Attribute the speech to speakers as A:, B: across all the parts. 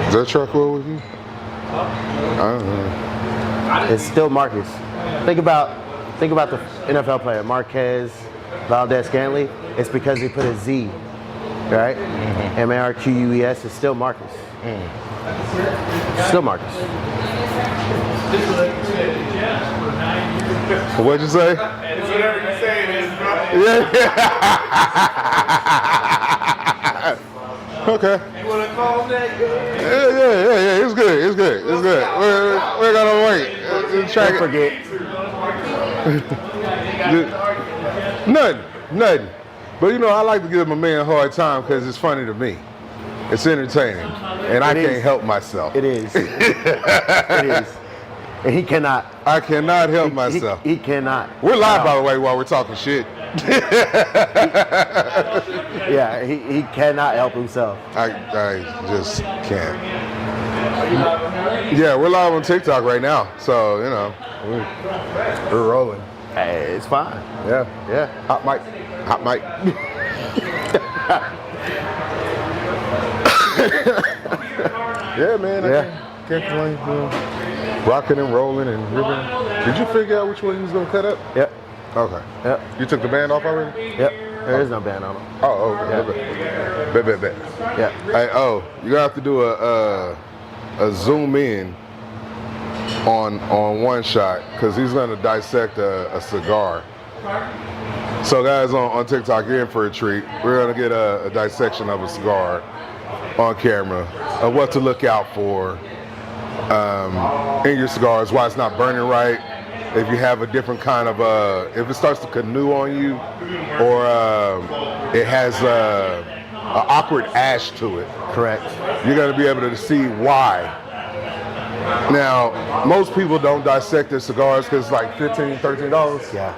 A: Is that truck cool with you? I don't know.
B: It's still Marcus. Think about the NFL player Marquez Valdez-Scantling. It's because they put a Z, right? Marquez is still Marcus. Still Marcus.
A: What'd you say?
C: It's whatever you say it is, bro.
A: Yeah. Okay.
C: You want to call him that?
A: Yeah. It's good. It's good. We're gonna wait. Track
B: Don't forget.
A: Nothing. But you know, I like to give my man a hard time because it's funny to me. It's entertaining, and I can't help myself.
B: It is. It is. And he cannot.
A: I cannot help myself.
B: He cannot.
A: We're live, by the way, while we're talking shit.
B: Yeah, he cannot help himself.
A: I just can't. Yeah, we're live on TikTok right now, so you know we're rolling.
B: Hey, it's fine.
A: Yeah.
B: Hot mic.
A: Yeah, man. I can't complain. Rocking and rolling and ripping. Did you figure out which one he was gonna cut up?
B: Yep.
A: Okay.
B: Yep.
A: You took the band off already?
B: Yep. There is no band on him.
A: Oh, okay. Bet.
B: Yeah.
A: Hey, you're gonna have to do a zoom in on one shot because he's gonna dissect a cigar. So guys on TikTok, you're in for a treat. We're gonna get a dissection of a cigar on camera of what to look out for in your cigars, why it's not burning right, if you have a different kind of if it starts to canoe on you, or it has an awkward ash to it.
B: Correct.
A: You're gonna be able to see why. Now, most people don't dissect their cigars because it's like $15, $13.
B: Yeah.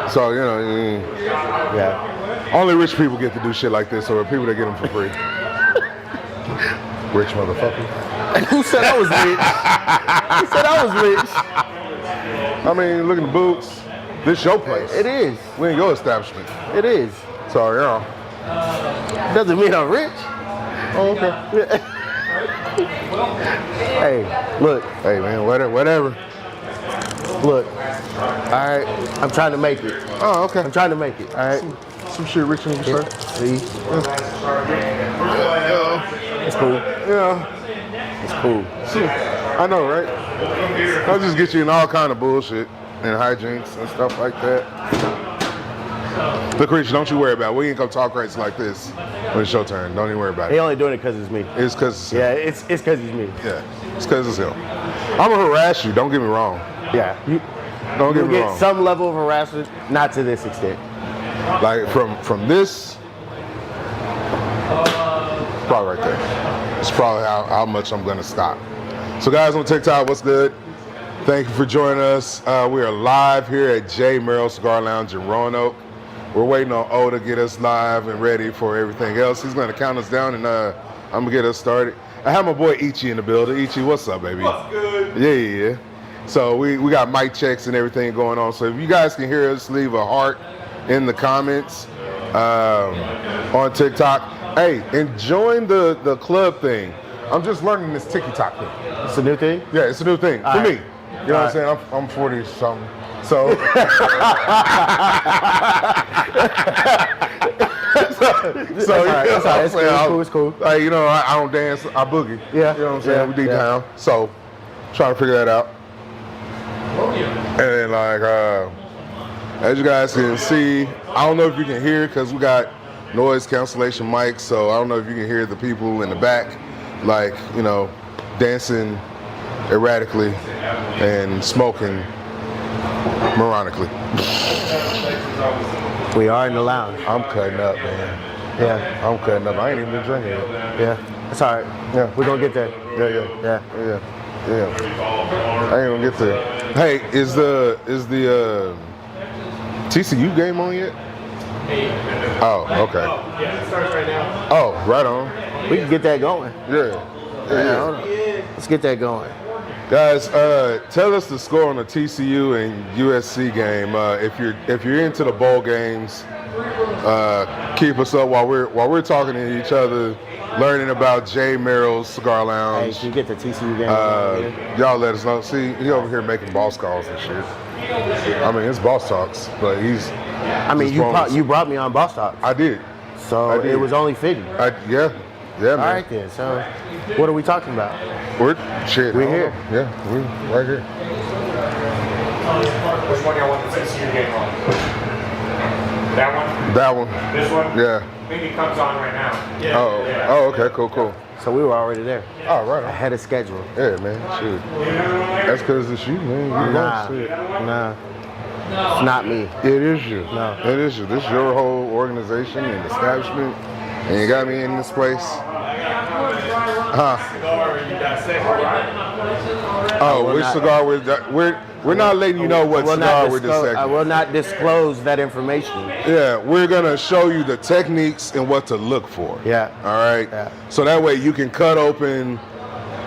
A: So, you know,
B: Yeah.
A: only rich people get to do shit like this, or people that get them for free. Rich motherfucker.
B: Who said I was rich? Who said I was rich?
A: I mean, look at the boots. This your place.
B: It is.
A: We in your establishment.
B: It is.
A: So, you know.
B: Doesn't mean I'm rich.
A: Oh, okay.
B: Hey, look.
A: Hey, man, whatever.
B: Look. All right. I'm trying to make it.
A: Oh, okay.
B: I'm trying to make it. All right.
A: Some shit rich in the shirt.
B: See? It's cool.
A: Yeah.
B: It's cool.
A: I know, right? I'll just get you in all kind of bullshit and hijinks and stuff like that. Look, Rich, don't you worry about it. We ain't gonna talk rights like this when it's your turn. Don't even worry about
B: He
A: it.
B: only doing it because it's me.
A: It's because it's him.
B: Yeah, it's because it's me.
A: Yeah, it's because it's him. I'm gonna harass you. Don't get me wrong.
B: Yeah.
A: Don't get
B: You'll
A: me
B: get
A: wrong.
B: some level of harassment, not to this extent.
A: Like from this, probably right there. It's probably how much I'm gonna stop. So guys on TikTok, what's good? Thank you for joining us. We are live here at J.Merrill Cigar Lounge in Roanoke. We're waiting on O to get us live and ready for everything else. He's gonna count us down and I'm gonna get us started. I have my boy Ichi in the building. Ichi, what's up, baby?
C: What's good?
A: Yeah. So we got mic checks and everything going on. So if you guys can hear us, leave a heart in the comments on TikTok. Hey, and join the club thing. I'm just learning this TikTok thing.
B: It's a new thing?
A: Yeah, it's a new thing for me. You know what I'm saying? I'm 40 something. So,
B: It's cool.
A: Like, you know, I don't dance, I boogie.
B: Yeah.
A: You know what I'm saying?
B: Yeah,
A: We deep
B: yeah.
A: down. So, trying to figure that out. And like, as you guys can see, I don't know if you can hear because we got noise cancellation mics. So I don't know if you can hear the people in the back, like, you know, dancing erratically and smoking moronically.
B: We are in the lounge.
A: I'm cutting up, man.
B: Yeah.
A: I'm cutting up. I ain't even been drinking yet.
B: Yeah. It's all right.
A: Yeah.
B: We're going to get there.
A: Yeah. I ain't gonna get there. Hey, is the TCU game on yet? Oh, okay.
C: Yeah, it starts right now.
A: Oh, right on.
B: We can get that going.
A: Yeah.
B: Hold on. Let's get that going.
A: Guys, tell us the score on the TCU and USC game. If you're into the bowl games, keep us up while we're talking to each other. learning about J.Merrill Cigar
B: Hey,
A: Lounge.
B: can you get the TCU game?
A: Y'all let us know. See, he over here making boss calls and shit. I mean, it's Bosstalks, but he's.
B: I mean,
A: just
B: you brought me on Bosstalks,
A: I did.
B: so
A: I did.
B: it was only fitting.
A: Yeah, man.
B: All right then. So, what are we talking about?
A: We're
B: We're here.
A: Yeah, we're right here.
C: Which one y'all want the TCU game on? That one?
A: That one.
C: This one?
A: Yeah.
C: I think it comes on right now. Yeah.
A: Oh, okay, cool.
B: So we were already there,
A: All right.
B: ahead of schedule.
A: Yeah, man. Shoot. That's because it's you, man. You
B: Nah,
A: shit.
B: nah, it's not me.
A: It is you.
B: No.
A: It is you. This is your whole organization and establishment, and you got me in this place. Huh?
C: Cigar, you dissect, right?
A: Oh,
B: will
A: which
B: not-
A: cigar we're not letting you know what cigar we're
B: I
A: dissecting.
B: will not disclose that information.
A: Yeah, we're gonna show you the techniques and what to look for.
B: Yeah.
A: All right.
B: Yeah.
A: So that way you can cut open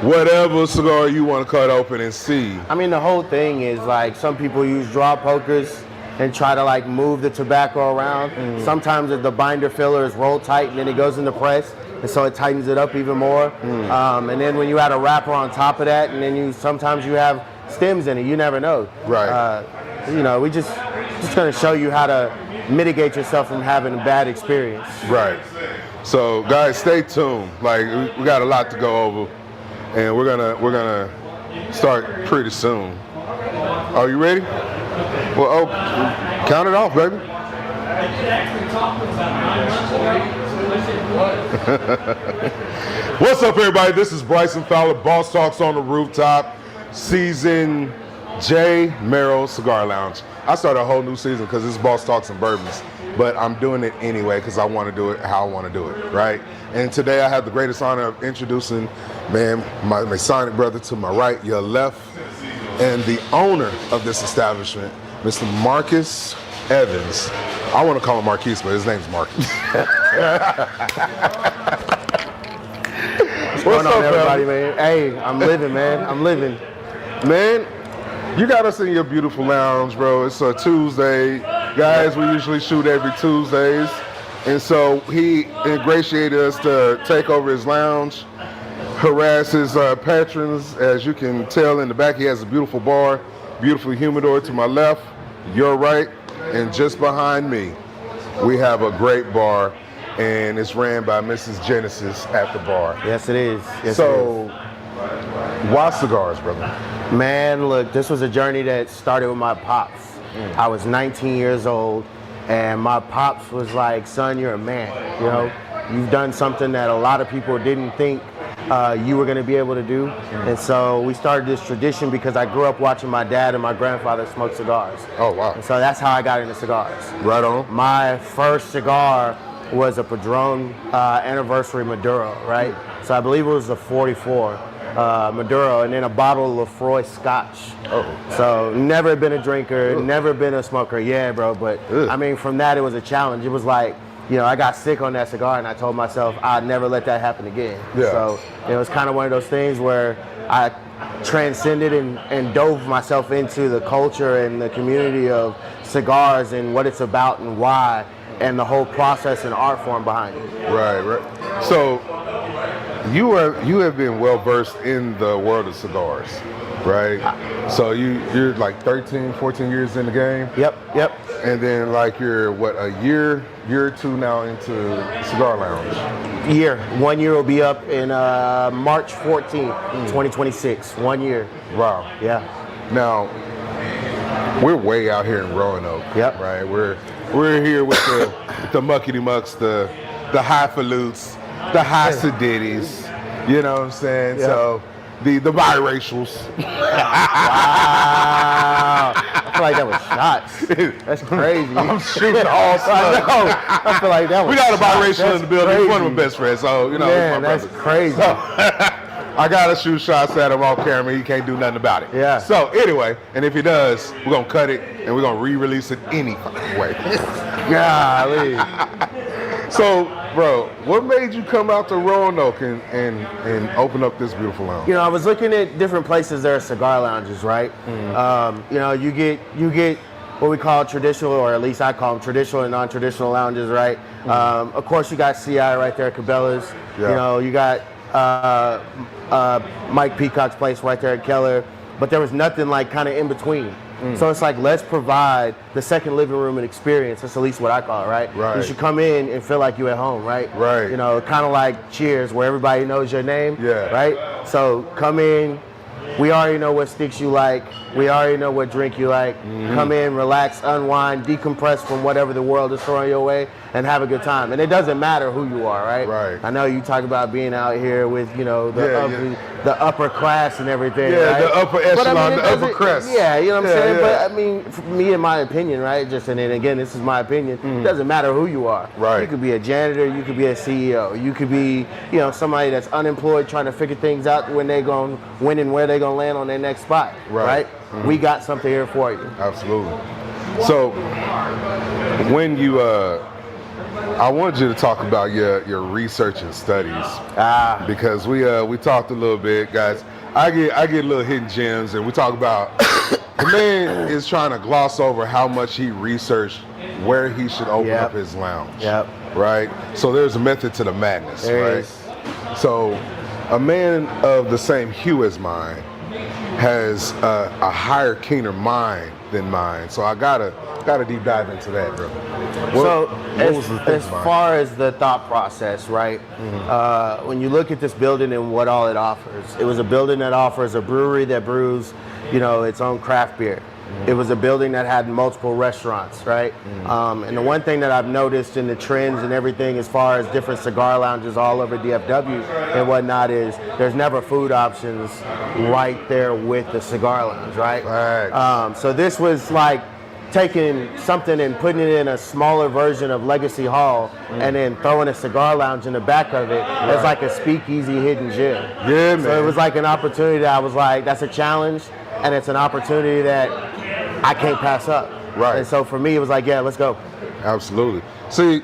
A: whatever cigar you want to cut open and see.
B: I mean, the whole thing is like some people use draw pokers and try to like move the tobacco around. Sometimes the binder filler is rolled tight and then it goes in the press, and so it tightens it up even more. And then when you add a wrapper on top of that, and then sometimes you have stems in it, you never know.
A: Right.
B: You know, we just gonna show you how to mitigate yourself from having a bad experience.
A: Right. So guys, stay tuned. Like we got a lot to go over, and we're gonna start pretty soon. Are you ready? Well, count it off, baby. What's up, everybody? This is Bryson Fowler, Boss Talks on the Rooftop, season J.Merrill Cigar Lounge. I started a whole new season because it's Boss Talks and Bourbons, but I'm doing it anyway because I want to do it how I want to do it, right? And today I have the greatest honor of introducing, man, my Masonic brother to my right, your left, and the owner of this establishment, Mr. Marcus Evans. I want to call him Marquise, but his name's Marcus.
B: What's going on, everybody, man? Hey, I'm living, man. I'm living.
A: Man, you got us in your beautiful lounge, bro. It's a Tuesday. Guys, we usually shoot every Tuesdays. And so he ingratiated us to take over his lounge, harass his patrons. As you can tell in the back, he has a beautiful bar, beautiful humidor to my left, your right, and just behind me, we have a great bar, and it's ran by Mrs. Genesis at the bar.
B: Yes, it is. Yes,
A: So, why cigars, brother?
B: it is. Man, look, this was a journey that started with my pops. I was 19 years old, and my pops was like, son, you're a man. You know, you've done something that a lot of people didn't think you were going to be able to do. And so we started this tradition because I grew up watching my dad and my grandfather smoke cigars.
A: Oh, wow.
B: And so that's how I got into cigars.
A: Right on.
B: My first cigar was a Padron Anniversary Maduro, right? So I believe it was a 44 Maduro, and then a bottle of Lefroy Scotch.
A: Oh.
B: So never been a drinker, never been a smoker. Yeah, bro, but
A: Ugh.
B: I mean, from that it was a challenge. It was like, you know, I got sick on that cigar, and I told myself I'd never let that happen again.
A: Yeah.
B: So it was kind of one of those things where I transcended and dove myself into the culture and the community of cigars and what it's about and why, and the whole process and art form behind it.
A: Right. So you have been well versed in the world of cigars, right? So you're like 13, 14 years in the game,
B: Yep.
A: and then like you're what, a year or two now into Cigar Lounge.
B: 1 year will be up in March 14th, 2026. 1 year.
A: Wow.
B: Yeah.
A: Now we're way out here in Roanoke.
B: Yep.
A: Right. We're here with the muckety mucks, the highfalutes, the Hasididis. You know what I'm saying?
B: Yeah.
A: So the biracials.
B: Wow. I feel like that was shots. That's crazy.
A: I'm shooting all slugs.
B: I know. I feel like that was
A: We got a
B: shots.
A: biracial in
B: That's
A: the building. He's one of
B: crazy.
A: my best friends, so you know.
B: Man,
A: he's my
B: that's
A: brother.
B: crazy.
A: I gotta shoot shots at him off camera. He can't do nothing about it.
B: Yeah.
A: So anyway, and if he does, we're gonna cut it and we're gonna re-release it any fucking way.
B: Golly.
A: So, bro, what made you come out to Roanoke and open up this beautiful lounge?
B: You know, I was looking at different places there are cigar lounges, right? You know, you get what we call traditional, or at least I call them traditional and non-traditional lounges, right? Of course, you got CI right there at Cabela's.
A: Yeah.
B: You know, you got Mike Peacock's place right there at Keller, but there was nothing like kind of in between. So it's like, let's provide the second living room and experience. That's at least what I call it, right?
A: Right.
B: You should come in and feel like you're at home, right?
A: Right.
B: You know, kind of like Cheers, where everybody knows your name.
A: Yeah.
B: Right? So come in. We already know what sticks you like. We already know what drink you like. Come in, relax, unwind, decompress from whatever the world is throwing your way, and have a good time. And it doesn't matter who you are, right?
A: Right.
B: I know you talk about being out here with, you know, the upper class and everything.
A: Yeah,
B: right?
A: the upper
B: But, I
A: echelon,
B: mean, it
A: the upper
B: doesn't-
A: crest.
B: Yeah, you know what I'm
A: Yeah,
B: saying?
A: yeah.
B: But I mean, for me, in my opinion, right? Just, and then again, this is my opinion. It doesn't matter who you are.
A: Right.
B: You could be a janitor. You could be a CEO. You could be, you know, somebody that's unemployed trying to figure things out when they're going, when and where they're going to land on their next spot.
A: Right.
B: We got something here for you.
A: Absolutely. So when you I wanted you to talk about your research and studies because we talked a little bit, guys. I get little hidden gems, and we talk about the man is trying to gloss over how much he researched where he should open up his lounge.
B: Yep.
A: Right. So there's a method to the madness,
B: There
A: right?
B: is.
A: So a man of the same hue as mine has a higher, keener mind than mine. So I gotta deep dive into that, bro. What was the thing
B: as
A: behind it?
B: far as the thought process, right? When you look at this building and what all it offers, it was a building that offers a brewery that brews, you know, its own craft beer. It was a building that had multiple restaurants, right? And the one thing that I've noticed in the trends and everything as far as different cigar lounges all over DFW and whatnot is there's never food options right there with the cigar lounge, right?
A: Facts.
B: So this was like taking something and putting it in a smaller version of Legacy Hall and then throwing a cigar lounge in the back of it as like a speakeasy hidden gem.
A: Yeah, man.
B: So it was like an opportunity that I was like, that's a challenge, and it's an opportunity that I can't pass up.
A: Right.
B: And so for me, it was like, yeah, let's go.
A: Absolutely. See,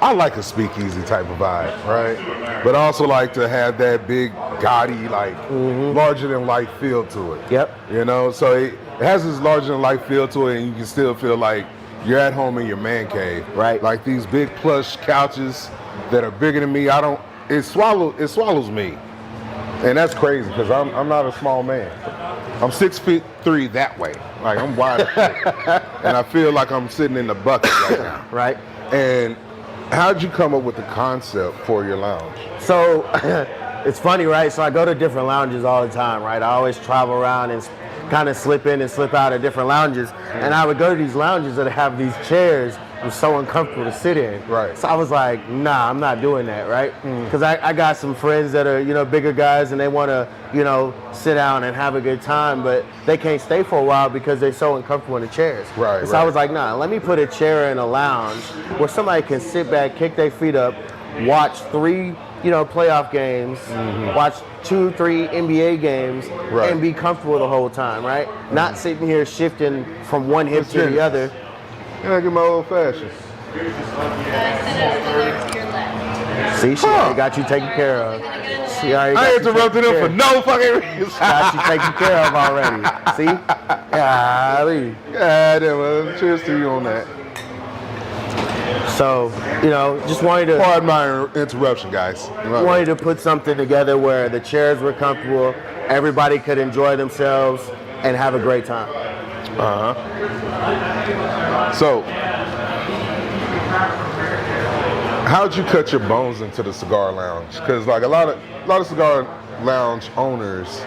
A: I like a speakeasy type of vibe, right? But I also like to have that big, gaudy, like larger than life feel to it.
B: Yep.
A: You know, so it has this larger than life feel to it, and you can still feel like you're at home in your man cave.
B: Right.
A: Like these big plush couches that are bigger than me. It swallows me. And that's crazy because I'm not a small man. I'm 6'3" that way. Like I'm wide and I feel like I'm sitting in the bucket right now.
B: Right.
A: And how'd you come up with the concept for your lounge?
B: So it's funny, right? So I go to different lounges all the time, right? I always travel around and kind of slip in and slip out of different lounges. And I would go to these lounges that have these chairs that were so uncomfortable to sit in.
A: Right.
B: So I was like, nah, I'm not doing that, right? Because I got some friends that are, you know, bigger guys and they want to, you know, sit down and have a good time, but they can't stay for a while because they're so uncomfortable in the chairs.
A: Right,
B: And so I was like, nah, let me put a chair in a lounge where somebody can sit back, kick their feet up, watch 3, you know, playoff games, watch 2, 3 NBA games,
A: Right.
B: and be comfortable the whole time, right? Not sitting here shifting from one hip to the other.
A: Yeah, I get my old fashioned.
B: See, she already got you taken care of. She already got
A: I
B: you
A: interrupted
B: taken
A: him for
B: care
A: no fucking reason.
B: Got you taken care of already. See? Golly.
A: Yeah, well, cheers to you on that.
B: So, you know, just wanted to
A: Pardon my interruption, guys.
B: wanted to put something together where the chairs were comfortable, everybody could enjoy themselves and have a great time.
A: So, how'd you cut your bones into the cigar lounge? Because like a lot of cigar lounge owners,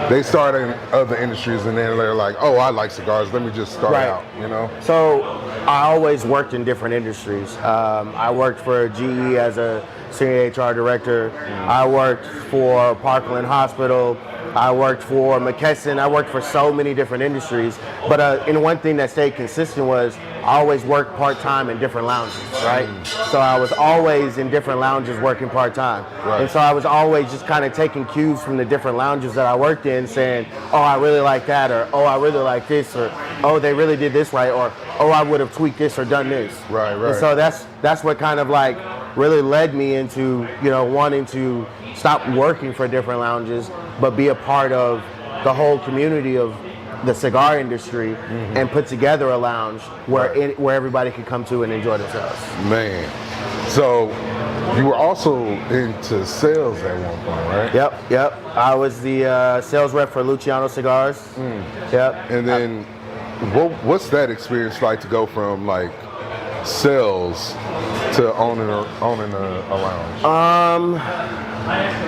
A: they start in other industries and then they're like, oh, I like cigars. Let me just start
B: Right.
A: out. You know?
B: So I always worked in different industries. I worked for GE as a senior HR director. I worked for Parkland Hospital. I worked for McKesson. I worked for so many different industries. But and one thing that stayed consistent was I always worked part-time in different lounges, right? So I was always in different lounges working part-time.
A: Right.
B: And so I was always just kind of taking cues from the different lounges that I worked in saying, oh, I really like that, or oh, I really like this, or oh, they really did this right, or oh, I would have tweaked this or done this.
A: Right, right.
B: And so that's what kind of like really led me into, you know, wanting to stop working for different lounges, but be a part of the whole community of the cigar industry and put together a lounge where where everybody could come to and enjoy themselves.
A: Man, so you were also into sales at one point, right?
B: Yep. I was the sales rep for Luciano Cigars. Yep.
A: And then, what's that experience like to go from like sales to owning a lounge?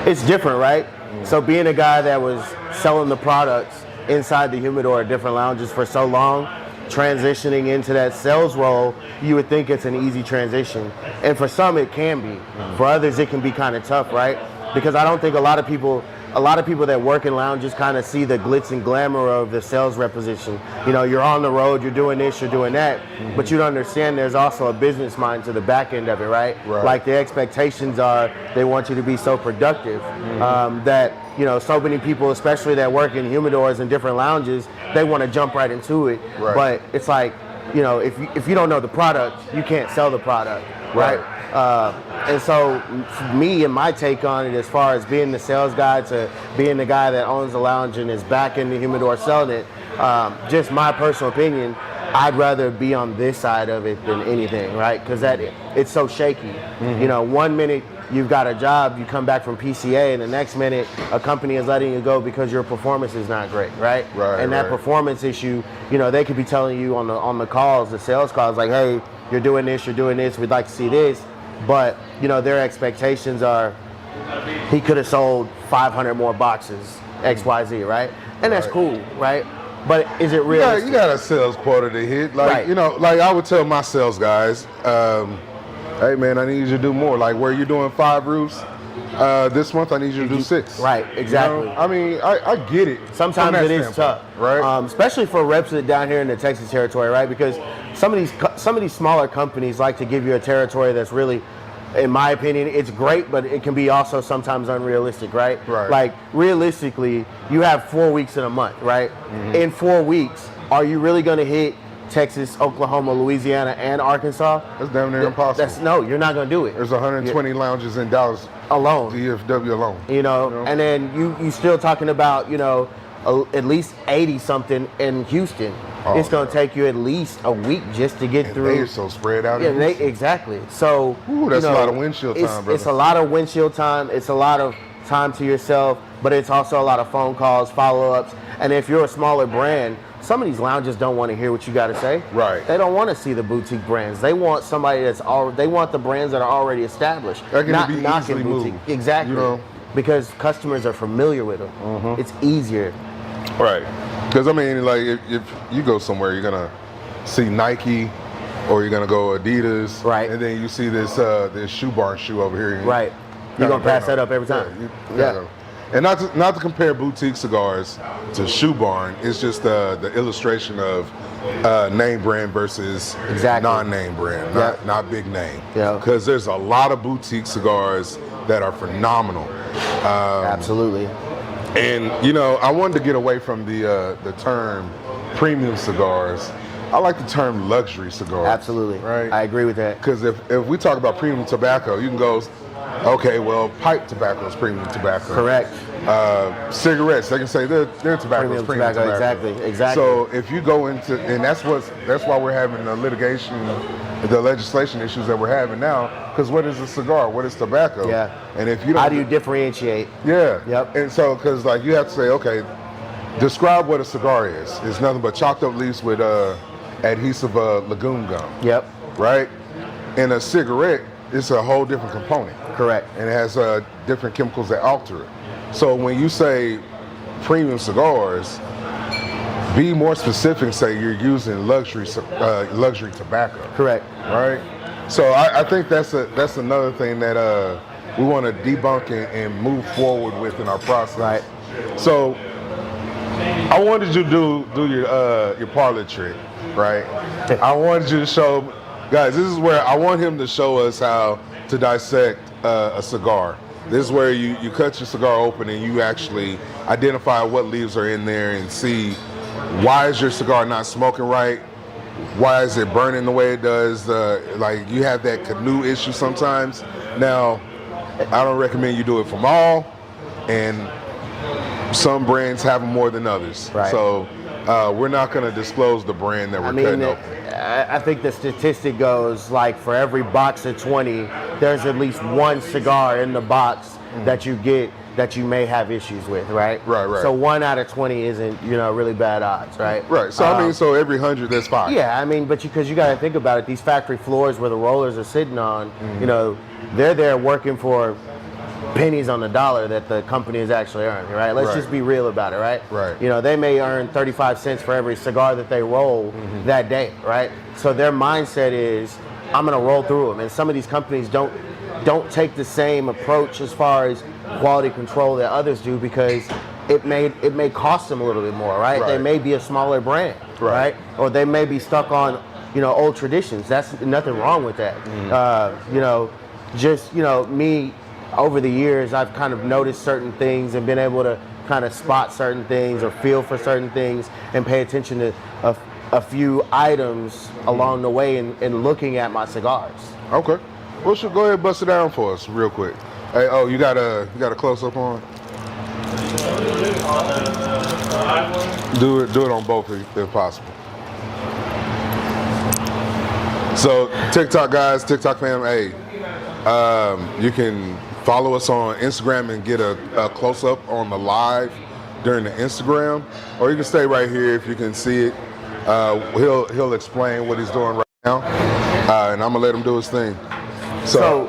B: It's different, right? So being a guy that was selling the products inside the humidor at different lounges for so long, transitioning into that sales role, you would think it's an easy transition. And for some it can be. For others it can be kind of tough, right? Because I don't think a lot of people that work in lounges kind of see the glitz and glamour of the sales rep position. You know, you're on the road, you're doing this, you're doing that, but you don't understand there's also a business mind to the back end of it, right? Like the expectations are they want you to be so productive that, you know, so many people, especially that work in humidors and different lounges, they want to jump right into it. But it's like, you know, if you don't know the product, you can't sell the product, right? And so for me and my take on it, as far as being the sales guy to being the guy that owns the lounge and is back in the humidor selling it, just my personal opinion, I'd rather be on this side of it than anything, right? Because it's so shaky. You know, 1 minute you've got a job, you come back from PCA, and the next minute a company is letting you go because your performance is not great, right? And that performance issue, you know, they could be telling you on the calls, the sales calls, like, hey, you're doing this, we'd like to see this. But, you know, their expectations are he could have sold 500 more boxes, XYZ, right? And that's cool, right? But is it real?
A: You got a sales quota to hit. Like, you know, like I would tell my sales guys, hey man, I need you to do more. Like where you're doing 5 roofs, this month I need you to do 6.
B: Right, exactly.
A: You know? I mean, I get it.
B: Sometimes it is tough,
A: right?
B: Especially for reps that down here in the Texas territory, right? Because some of these smaller companies like to give you a territory that's really, in my opinion, it's great, but it can be also sometimes unrealistic, right? Like realistically, you have 4 weeks in a month, right? In 4 weeks, are you really going to hit Texas, Oklahoma, Louisiana, and Arkansas?
A: That's damn near impossible.
B: No, you're not going to do it.
A: There's 120 lounges in Dallas
B: alone.
A: DFW alone.
B: You know, and then you still talking about, you know, at least 80 something in Houston. It's going to take you at least a week just to get through.
A: They're so spread out.
B: Exactly. So
A: that's a lot of windshield time, brother.
B: It's a lot of windshield time. It's a lot of time to yourself, but it's also a lot of phone calls, follow-ups. And if you're a smaller brand, some of these lounges don't want to hear what you got to say.
A: Right.
B: They don't want to see the boutique brands. They want somebody they want the brands that are already established.
A: That can
B: not
A: be
B: knocking
A: easily
B: boutique.
A: moved.
B: Exactly.
A: You know?
B: Because customers are familiar with them. It's easier.
A: Right. Because I mean, like if you go somewhere, you're gonna see Nike, or you're gonna go Adidas,
B: right?
A: And then you see this Shoe Barn shoe over here,
B: right? You're gonna pass that up every time.
A: Yeah. And not to compare boutique cigars to Shoe Barn, it's just the illustration of name brand versus non-name brand, not big name.
B: Yeah.
A: Because there's a lot of boutique cigars that are phenomenal.
B: Absolutely.
A: And you know, I wanted to get away from the term premium cigars. I like the term luxury cigars.
B: Absolutely.
A: Right.
B: I agree with that.
A: Because if we talk about premium tobacco, you can go, okay, well, pipe tobacco is premium tobacco.
B: Correct.
A: Cigarettes, they can say their tobacco is premium tobacco.
B: Exactly.
A: So if you go into, and that's why we're having the legislation issues that we're having now. Because what is a cigar? What is tobacco?
B: Yeah.
A: And if you don't,
B: how do you differentiate?
A: Yeah.
B: Yep.
A: And so, because like you have to say, okay, describe what a cigar is. It's nothing but chopped up leaves with adhesive legume gum.
B: Yep.
A: Right. And a cigarette, it's a whole different component.
B: Correct.
A: And it has different chemicals that alter it. So when you say premium cigars, be more specific and say you're using luxury tobacco.
B: Correct.
A: Right? So I think that's another thing that we want to debunk and move forward with in our process.
B: Right.
A: So I wanted you to do your parlor trick, right? I wanted you to show, guys, this is where I want him to show us how to dissect a cigar. This is where you cut your cigar open and you actually identify what leaves are in there and see why is your cigar not smoking right? Why is it burning the way it does? Like you have that canoe issue sometimes. Now, I don't recommend you do it from all, and some brands have them more than others.
B: Right.
A: So We're not going to disclose the brand that we're
B: I mean,
A: cutting open.
B: I think the statistic goes like for every box of 20, there's at least one cigar in the box that you get that you may have issues with, right?
A: Right.
B: So 1 out of 20 isn't, really bad odds, right?
A: Right. So I mean, so every 100, that's 5.
B: Yeah, I mean, but because you got to think about it, these factory floors where the rollers are sitting on, they're there working for pennies on the dollar that the company is actually earning, right? Let's just be real about it, right?
A: Right.
B: They may earn 35 cents for every cigar that they roll that day, right? So their mindset is, I'm gonna roll through them. And some of these companies don't take the same approach as far as quality control that others do because it may cost them a little bit more, right? They may be a smaller brand, right? Or they may be stuck on, old traditions. That's nothing wrong with that. Me, over the years, I've kind of noticed certain things and been able to kind of spot certain things or feel for certain things and pay attention to a few items along the way in looking at my cigars.
A: Okay. Well, go ahead and bust it down for us real quick. Hey, you got a close up on? Do it on both if possible. So TikTok guys, TikTok fam, hey, you can follow us on Instagram and get a close up on the live during the Instagram, or you can stay right here if you can see it. He'll explain what he's doing right now, and I'm gonna let him do his thing. So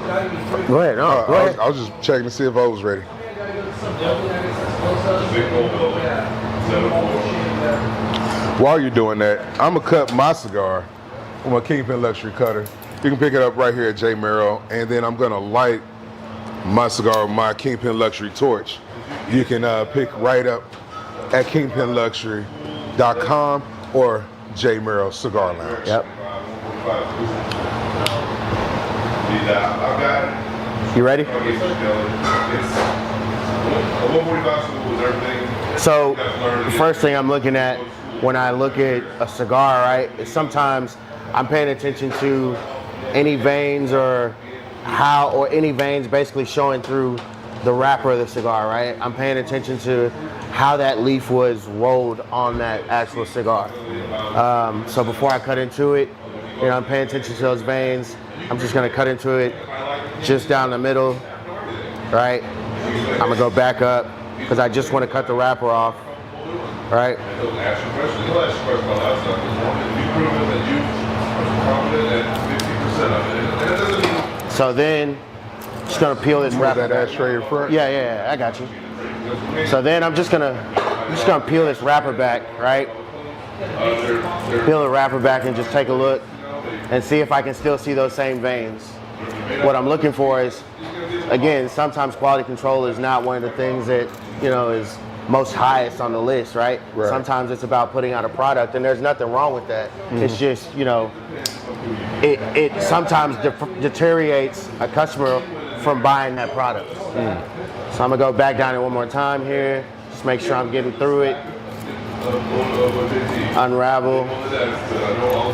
B: go ahead. No, go ahead.
A: I was just checking to see if I was ready. While you're doing that, I'm gonna cut my cigar with my Kingpin Luxury Cutter. You can pick it up right here at J.Merrill, and then I'm gonna light my cigar with my Kingpin Luxury torch. You can pick right up at kingpinluxury.com or J.Merrill Cigar Lounge.
B: Yep. You ready? So, the first thing I'm looking at when I look at a cigar, right, is sometimes I'm paying attention to any veins or any veins basically showing through the wrapper of the cigar, right? I'm paying attention to how that leaf was rolled on that actual cigar. So before I cut into it, I'm paying attention to those veins. I'm just gonna cut into it just down the middle, right? I'm gonna go back up because I just want to cut the wrapper off, right? So then, just gonna peel this wrapper.
A: That ashtray in front?
B: Yeah, I got you. So then I'm just gonna peel this wrapper back, right? Peel the wrapper back and just take a look and see if I can still see those same veins. What I'm looking for is, again, sometimes quality control is not one of the things that, is most highest on the list, right? Sometimes it's about putting out a product, and there's nothing wrong with that. It's just, it sometimes deteriorates a customer from buying that product. So I'm gonna go back down it one more time here, just make sure I'm getting through it. Unravel.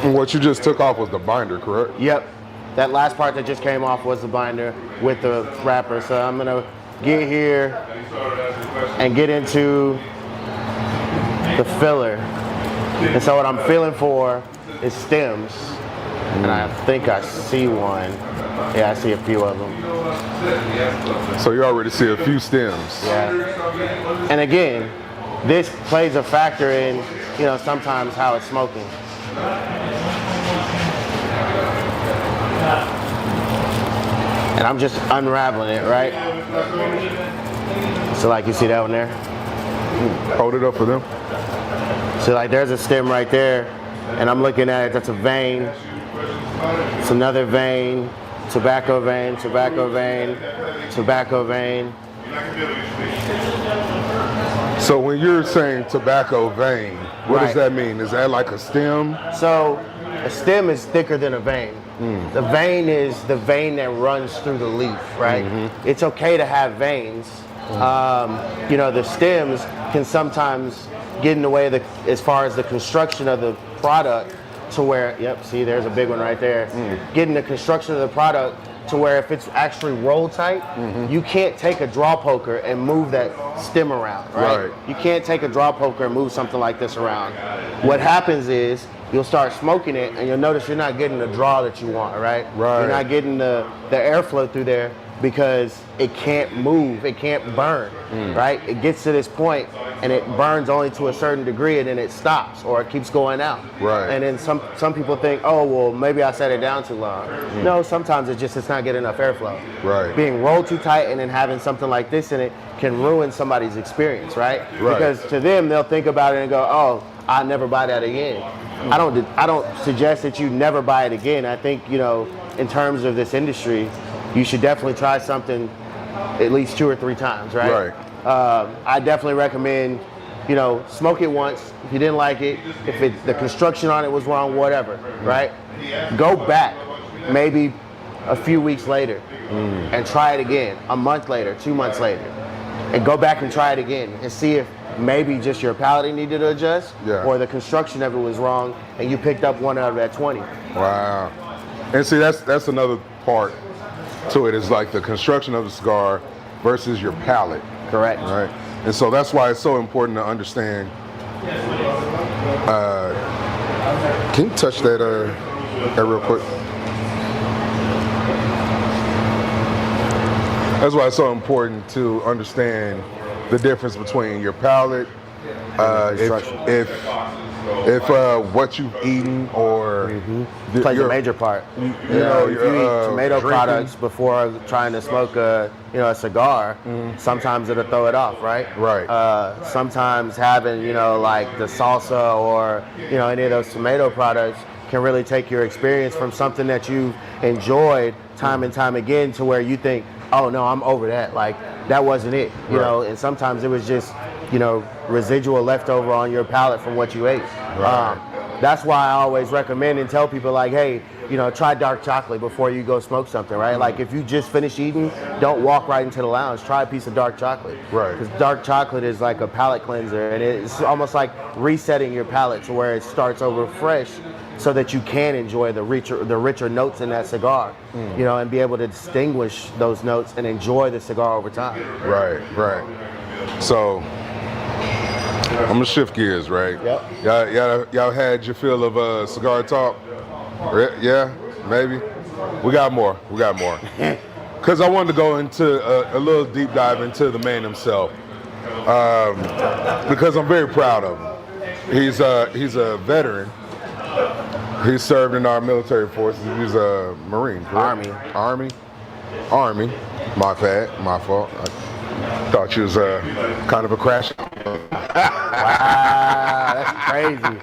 A: And what you just took off was the binder, correct?
B: Yep. That last part that just came off was the binder with the wrapper. So I'm gonna get here and get into the filler. And so what I'm feeling for is stems. And I think I see one. Yeah, I see a few of them.
A: So you already see a few stems.
B: Yeah. And again, this plays a factor in, sometimes how it's smoking. And I'm just unraveling it, right? So like you see that one there?
A: Hold it up for them.
B: So like there's a stem right there, and I'm looking at it, that's a vein. It's another vein, tobacco vein, tobacco vein, tobacco vein.
A: So when you're saying tobacco vein, what does that mean? Is that like a stem?
B: So a stem is thicker than a vein. The vein is the vein that runs through the leaf, right? It's okay to have veins. The stems can sometimes get in the way as far as the construction of the product to where, see, there's a big one right there. Getting the construction of the product to where if it's actually roll tight, you can't take a draw poker and move that stem around, right? You can't take a draw poker and move something like this around. What happens is you'll start smoking it and you'll notice you're not getting the draw that you want, right? You're not getting the airflow through there because it can't move, it can't burn, right? It gets to this point and it burns only to a certain degree and then it stops or it keeps going out. And then some people think, oh, well, maybe I set it down too long. No, sometimes it's not getting enough airflow. Being rolled too tight and then having something like this in it can ruin somebody's experience, right? Because to them, they'll think about it and go, oh, I'll never buy that again. I don't suggest that you never buy it again. I think, you know, in terms of this industry, you should definitely try something at least 2 or 3 times, right? I definitely recommend, you know, smoke it once. If you didn't like it, if the construction on it was wrong, whatever, right? Go back maybe a few weeks later and try it again, a month later, 2 months later, and go back and try it again and see if maybe just your palate needed to adjust or the construction of it was wrong and you picked up 1 out of that 20.
A: Wow. And see, that's another part to it, is like the construction of the cigar versus your palate.
B: Correct.
A: Right. And so that's why it's so important to understand. Can you touch that real quick? That's why it's so important to understand the difference between your palate, if what you've eaten or
B: plays a major part. You know, if you eat tomato products before trying to smoke a cigar, sometimes it'll throw it off, right? Sometimes having, you know, like the salsa or, you know, any of those tomato products can really take your experience from something that you've enjoyed time and time again to where you think, oh no, I'm over that. Like, that wasn't it, you know, and sometimes it was just, you know, residual leftover on your palate from what you ate. That's why I always recommend and tell people, like, hey, you know, try dark chocolate before you go smoke something, right? Like, if you just finished eating, don't walk right into the lounge. Try a piece of dark chocolate. Because dark chocolate is like a palate cleanser, and it's almost like resetting your palate to where it starts over fresh so that you can enjoy the richer notes in that cigar, you know, and be able to distinguish those notes and enjoy the cigar over time.
A: So, I'm gonna shift gears, right? Y'all had your fill of cigar talk? Yeah, maybe. We got more. Because I wanted to go into a little deep dive into the man himself, because I'm very proud of him. He's a veteran. He served in our military forces. He was a Marine, correct? Army. My fault. I thought you was kind of a crash.
B: Wow, that's crazy.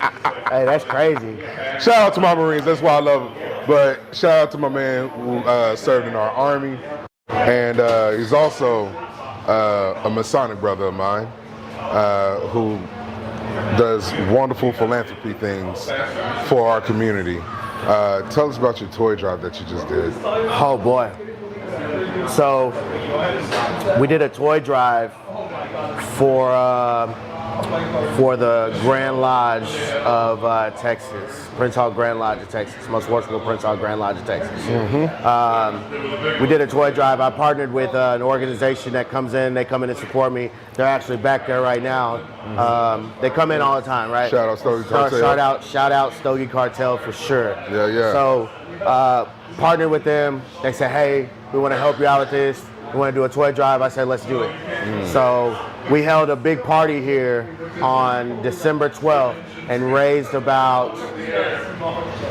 B: Hey, that's crazy.
A: Shout out to my Marines. That's why I love them. But shout out to my man who served in our Army. And he's also a Masonic brother of mine who does wonderful philanthropy things for our community. Tell us about your toy drive that you just did.
B: Oh boy. So we did a toy drive for the Grand Lodge of Texas, Prince Hall Grand Lodge of Texas, most worshipful Prince Hall Grand Lodge of Texas. We did a toy drive. I partnered with an organization that comes in. They come in and support me. They're actually back there right now. They come in all the time, right?
A: Shout out Stogie Cartel.
B: Shout out Stogie Cartel for sure.
A: Yeah.
B: So partnered with them. They said, hey, we want to help you out with this. We want to do a toy drive. I said, let's do it. So we held a big party here on December 12th and raised about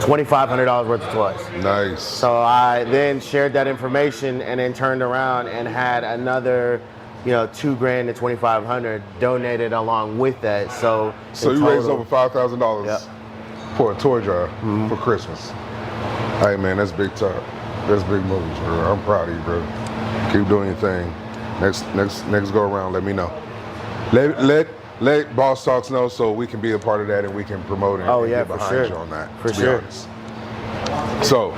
B: $2,500 worth of toys.
A: Nice.
B: So I then shared that information and then turned around and had another, you know, $2,000 to $2,500 donated along with that. So
A: you raised over $5,000 for a toy drive for Christmas. Hey man, that's big time. That's big moves, bro. I'm proud of you, bro. Keep doing your thing. Next go around, let me know. Let Bosstalks know so we can be a part of that and we can promote it and get behind you on that.
B: For sure.
A: So,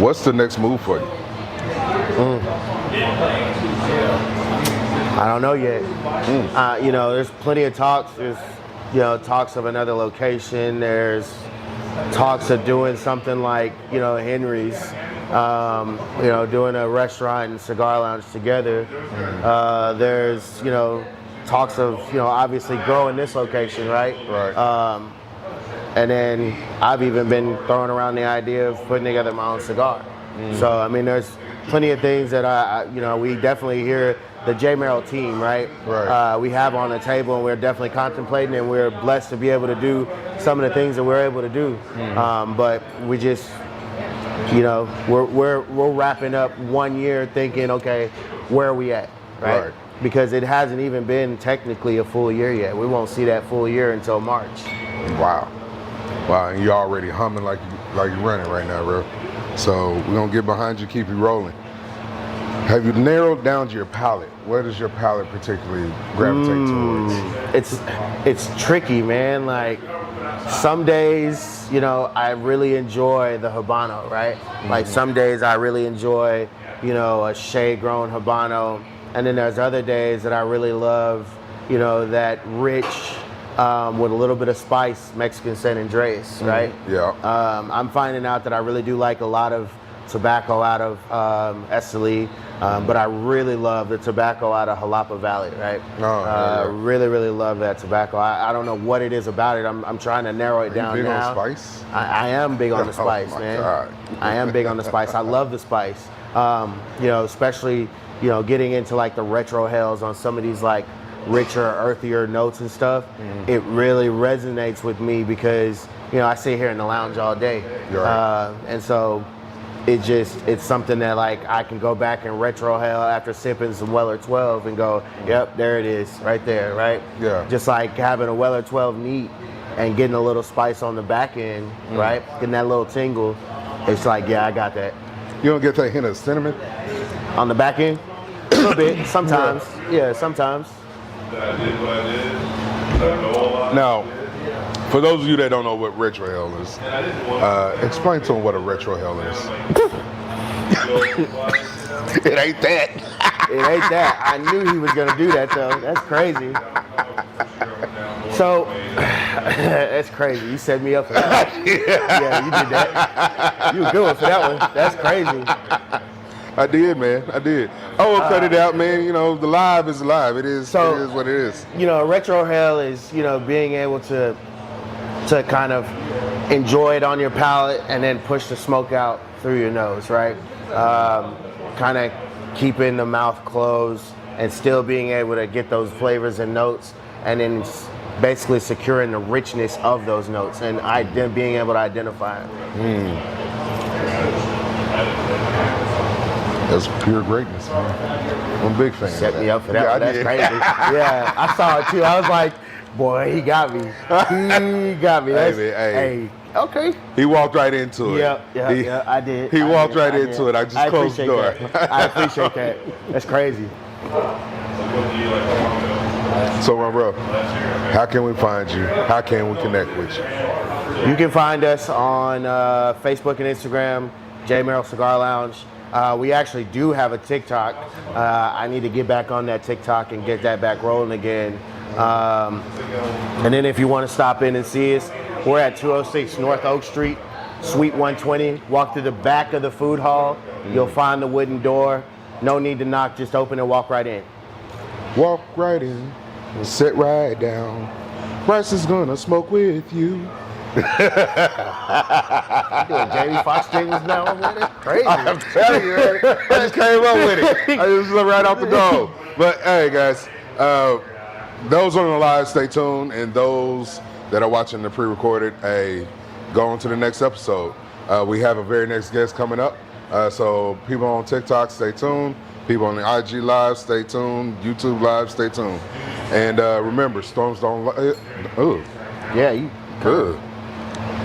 A: what's the next move for you?
B: I don't know yet. You know, there's plenty of talks. There's, you know, talks of another location. There's talks of doing something like, you know, Henry's doing a restaurant and cigar lounge together. There's, talks of, obviously growing this location, right?
A: Right.
B: And then I've even been throwing around the idea of putting together my own cigar. So, I mean, there's plenty of things that we definitely hear the J.Merrill team, right?
A: Right.
B: We have on the table, and we're definitely contemplating, and we're blessed to be able to do some of the things that we're able to do. But we just, we're wrapping up 1 year thinking, okay, where are we at, right? Because it hasn't even been technically a full year yet. We won't see that full year until March.
A: Wow, and you're already humming like you're running right now, bro. So we're gonna get behind you, keep you rolling. Have you narrowed down to your palate? Where does your palate particularly gravitate towards?
B: It's tricky, man. Like some days, I really enjoy the Habano, right? Like some days I really enjoy, a shade-grown Habano. And then there's other days that I really love, that rich, with a little bit of spice, Mexican San Andreas, right?
A: Yeah.
B: I'm finding out that I really do like a lot of tobacco out of Esteli, but I really love the tobacco out of Jalapa Valley, right? Really, really love that tobacco. I don't know what it is about it. I'm trying to narrow it down
A: big
B: now.
A: on spice?
B: I am big on the spice, man.
A: God.
B: I am big on the spice. I love the spice. Especially, getting into like the retro hells on some of these like richer, earthier notes and stuff. It really resonates with me because, I sit here in the lounge all day.
A: Right.
B: And so it's something that like I can go back and retro hell after sipping some Weller 12 and go, yep, there it is, right there, right?
A: Yeah.
B: Just like having a Weller 12 neat and getting a little spice on the back end, right? Getting that little tingle. It's like, yeah, I got that.
A: You don't get that hint of cinnamon?
B: On the back end? A little bit, sometimes. Yeah, sometimes.
A: Now, for those of you that don't know what retro hell is, explain to them what a retro hell is. It ain't that.
B: It ain't that. I knew he was gonna do that though. That's crazy. So, that's crazy. You set me up for that. Yeah, you did that. You were good one for that one. That's crazy.
A: I did, man. I did. I will cut it out, man. The live is live. It is what it is.
B: Retro hell is, being able to kind of enjoy it on your palate and then push the smoke out through your nose, right? Kind of keeping the mouth closed and still being able to get those flavors and notes, and then basically securing the richness of those notes and being able to identify them.
A: That's pure greatness, man. I'm a big fan.
B: Set me up for that one. That's crazy. Yeah, I saw it too. I was like, boy, he got me. He got me. Hey, okay.
A: He walked right into it.
B: Yeah, I did.
A: He walked right into it. I just closed the door.
B: I appreciate that. That's crazy.
A: So, my bro, how can we find you? How can we connect with you?
B: You can find us on Facebook and Instagram, J.Merrill Cigar Lounge. We actually do have a TikTok. I need to get back on that TikTok and get that back rolling again. And then if you want to stop in and see us, we're at 206 North Oak Street, Suite 120. Walk through the back of the food hall. You'll find the wooden door. No need to knock, just open and walk right in.
A: Walk right in and sit right down. Bryce is gonna smoke with you.
B: You doing Jamie Foxx jingles now over there? Crazy.
A: I'm telling you, man. I just came up with it. I just looked right off the dome. But hey, guys, those on the live, stay tuned, and those that are watching the pre-recorded, hey, go on to the next episode. We have a very next guest coming up. So people on TikTok, stay tuned. People on the IG Live, stay tuned. YouTube Live, stay tuned. And remember, storms don't.
B: Yeah, you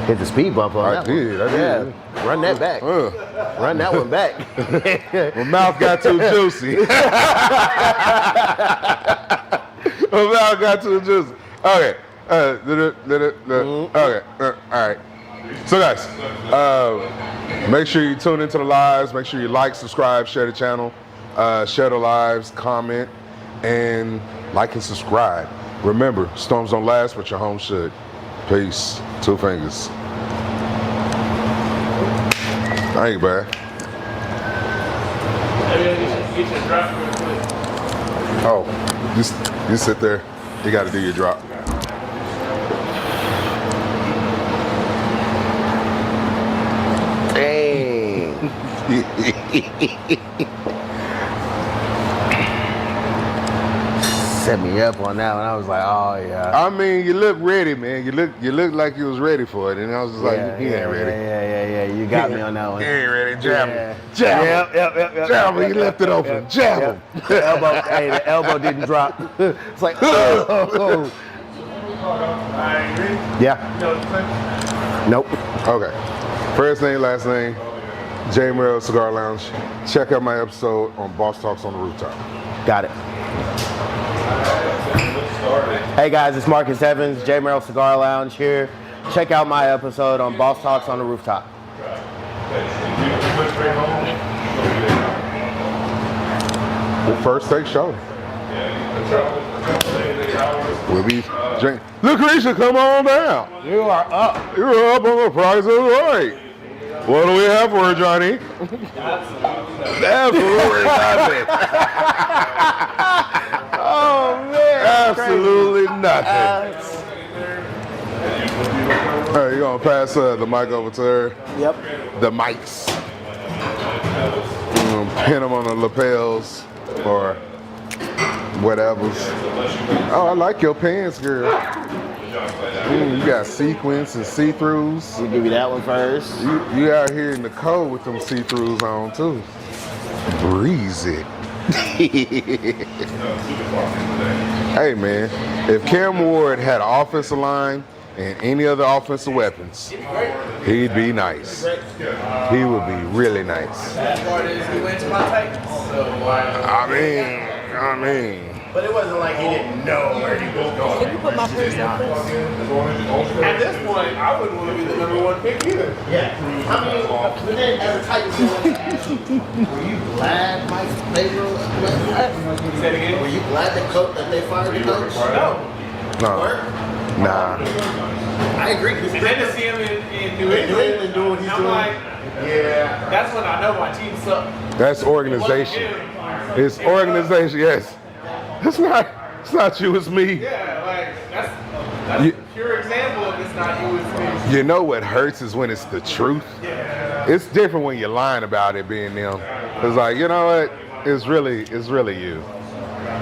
B: hit the speed bump on that one.
A: I did.
B: Yeah, run that back. Run that one back.
A: My mouth got too juicy. My mouth got too juicy. Okay. Okay. All right. So guys, make sure you tune into the lives. Make sure you like, subscribe, share the channel, share the lives, comment, and like and subscribe. Remember, storms don't last, but your home should. Peace. Two fingers. Thank you, man.
C: Get your drop real quick.
A: Oh, just sit there. You got to do your drop.
B: Dang. Set me up on that one. I was like, oh yeah.
A: I mean, you look ready, man. You look like you was ready for it, and I was just like, he ain't ready.
B: Yeah. You got me on that one.
A: He ain't ready. Jab him. Jab him.
B: Yep.
A: Jab him. He left it open. Jab him.
B: The elbow didn't drop. It's like, oh. Yeah. Nope.
A: Okay. First name, last name, J.Merrill Cigar Lounge. Check out my episode on Bosstalks on the Rooftop.
B: Got it. Hey guys, it's Marcus Evans, J.Merrill Cigar Lounge here. Check out my episode on Bosstalks on the Rooftop.
A: First take show. We'll be drinking. Lucretia, come on down.
B: You are up.
A: You're up on the price is right. What do we have for her, Johnny? Absolutely nothing.
B: Oh man.
A: Absolutely nothing. All right, you're gonna pass the mic over to her.
B: Yep.
A: The mics. You're gonna pin them on the lapels or whatever. Oh, I like your pants, girl. You got sequins and see-throughs.
B: We'll give you that one first.
A: You out here in the cold with them see-throughs on too. Breezy. Hey man, if Cam Ward had an offensive line and any other offensive weapons, he'd be nice. He would be really nice. I mean.
B: But it wasn't like he didn't know where he was going.
D: Can you put my purse up, please?
C: At this point, I wouldn't want to be the #1 pick either.
B: Yeah. I mean, but then as a Titans fan, were you glad Mike Babel left?
C: Say it again.
B: Were you glad that they fired the coach?
C: No.
A: Nah.
B: I agree.
C: And then to see him in New
B: New England doing what he's
C: I'm
B: doing.
C: like,
B: Yeah.
C: that's when I know my team sucks.
A: That's organization. It's organization, yes. It's not you, it's me.
C: Yeah, like that's a pure example of it's not you, it's me.
A: You know what hurts is when it's the truth. It's different when you're lying about it being them. It's like, you know what? It's really you.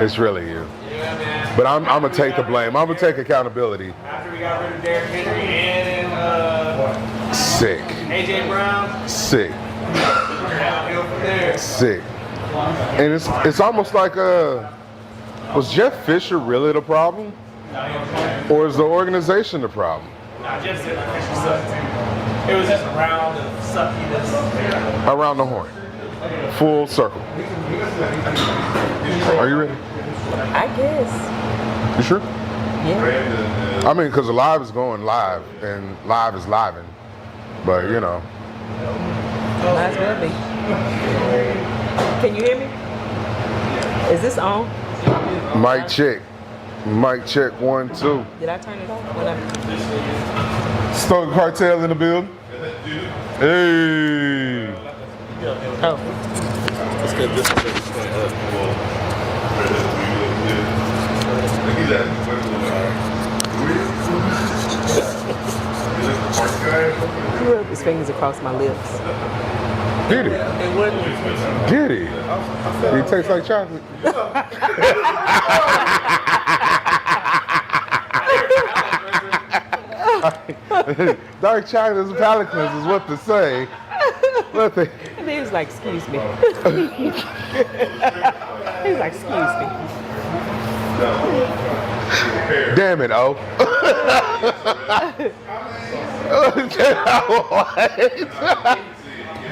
A: It's really you.
C: Yeah, man.
A: But I'm gonna take the blame. I'm gonna take accountability.
C: After we got rid of Derrick Henry and
A: Sick.
C: AJ Brown,
A: Sick.
C: downhill from there.
A: Sick. And it's almost like was Jeff Fisher really the problem? Or is the organization the problem?
C: Nah, Jeff said Fisher sucked too. It was just a round of suckiness.
A: Around the horn. Full circle. Are you ready?
D: I guess.
A: You sure?
D: Yeah.
A: I mean, because the live is going live, and live is living. But, you know.
D: Might as well be. Can you hear me? Is this on?
A: Mic check. Mic check 1, 2.
D: Did I turn it off? When
A: Stoke Cartel in the building. Hey.
D: oh.
E: Let's get this one.
D: He rubbed his fingers across my lips.
A: Get it.
C: It wasn't.
A: Get it. It tastes like chocolate. Dark chocolate is a palate cleanser, is what to say.
D: And he was like, excuse me. He was like, excuse me.
A: Damn it, O.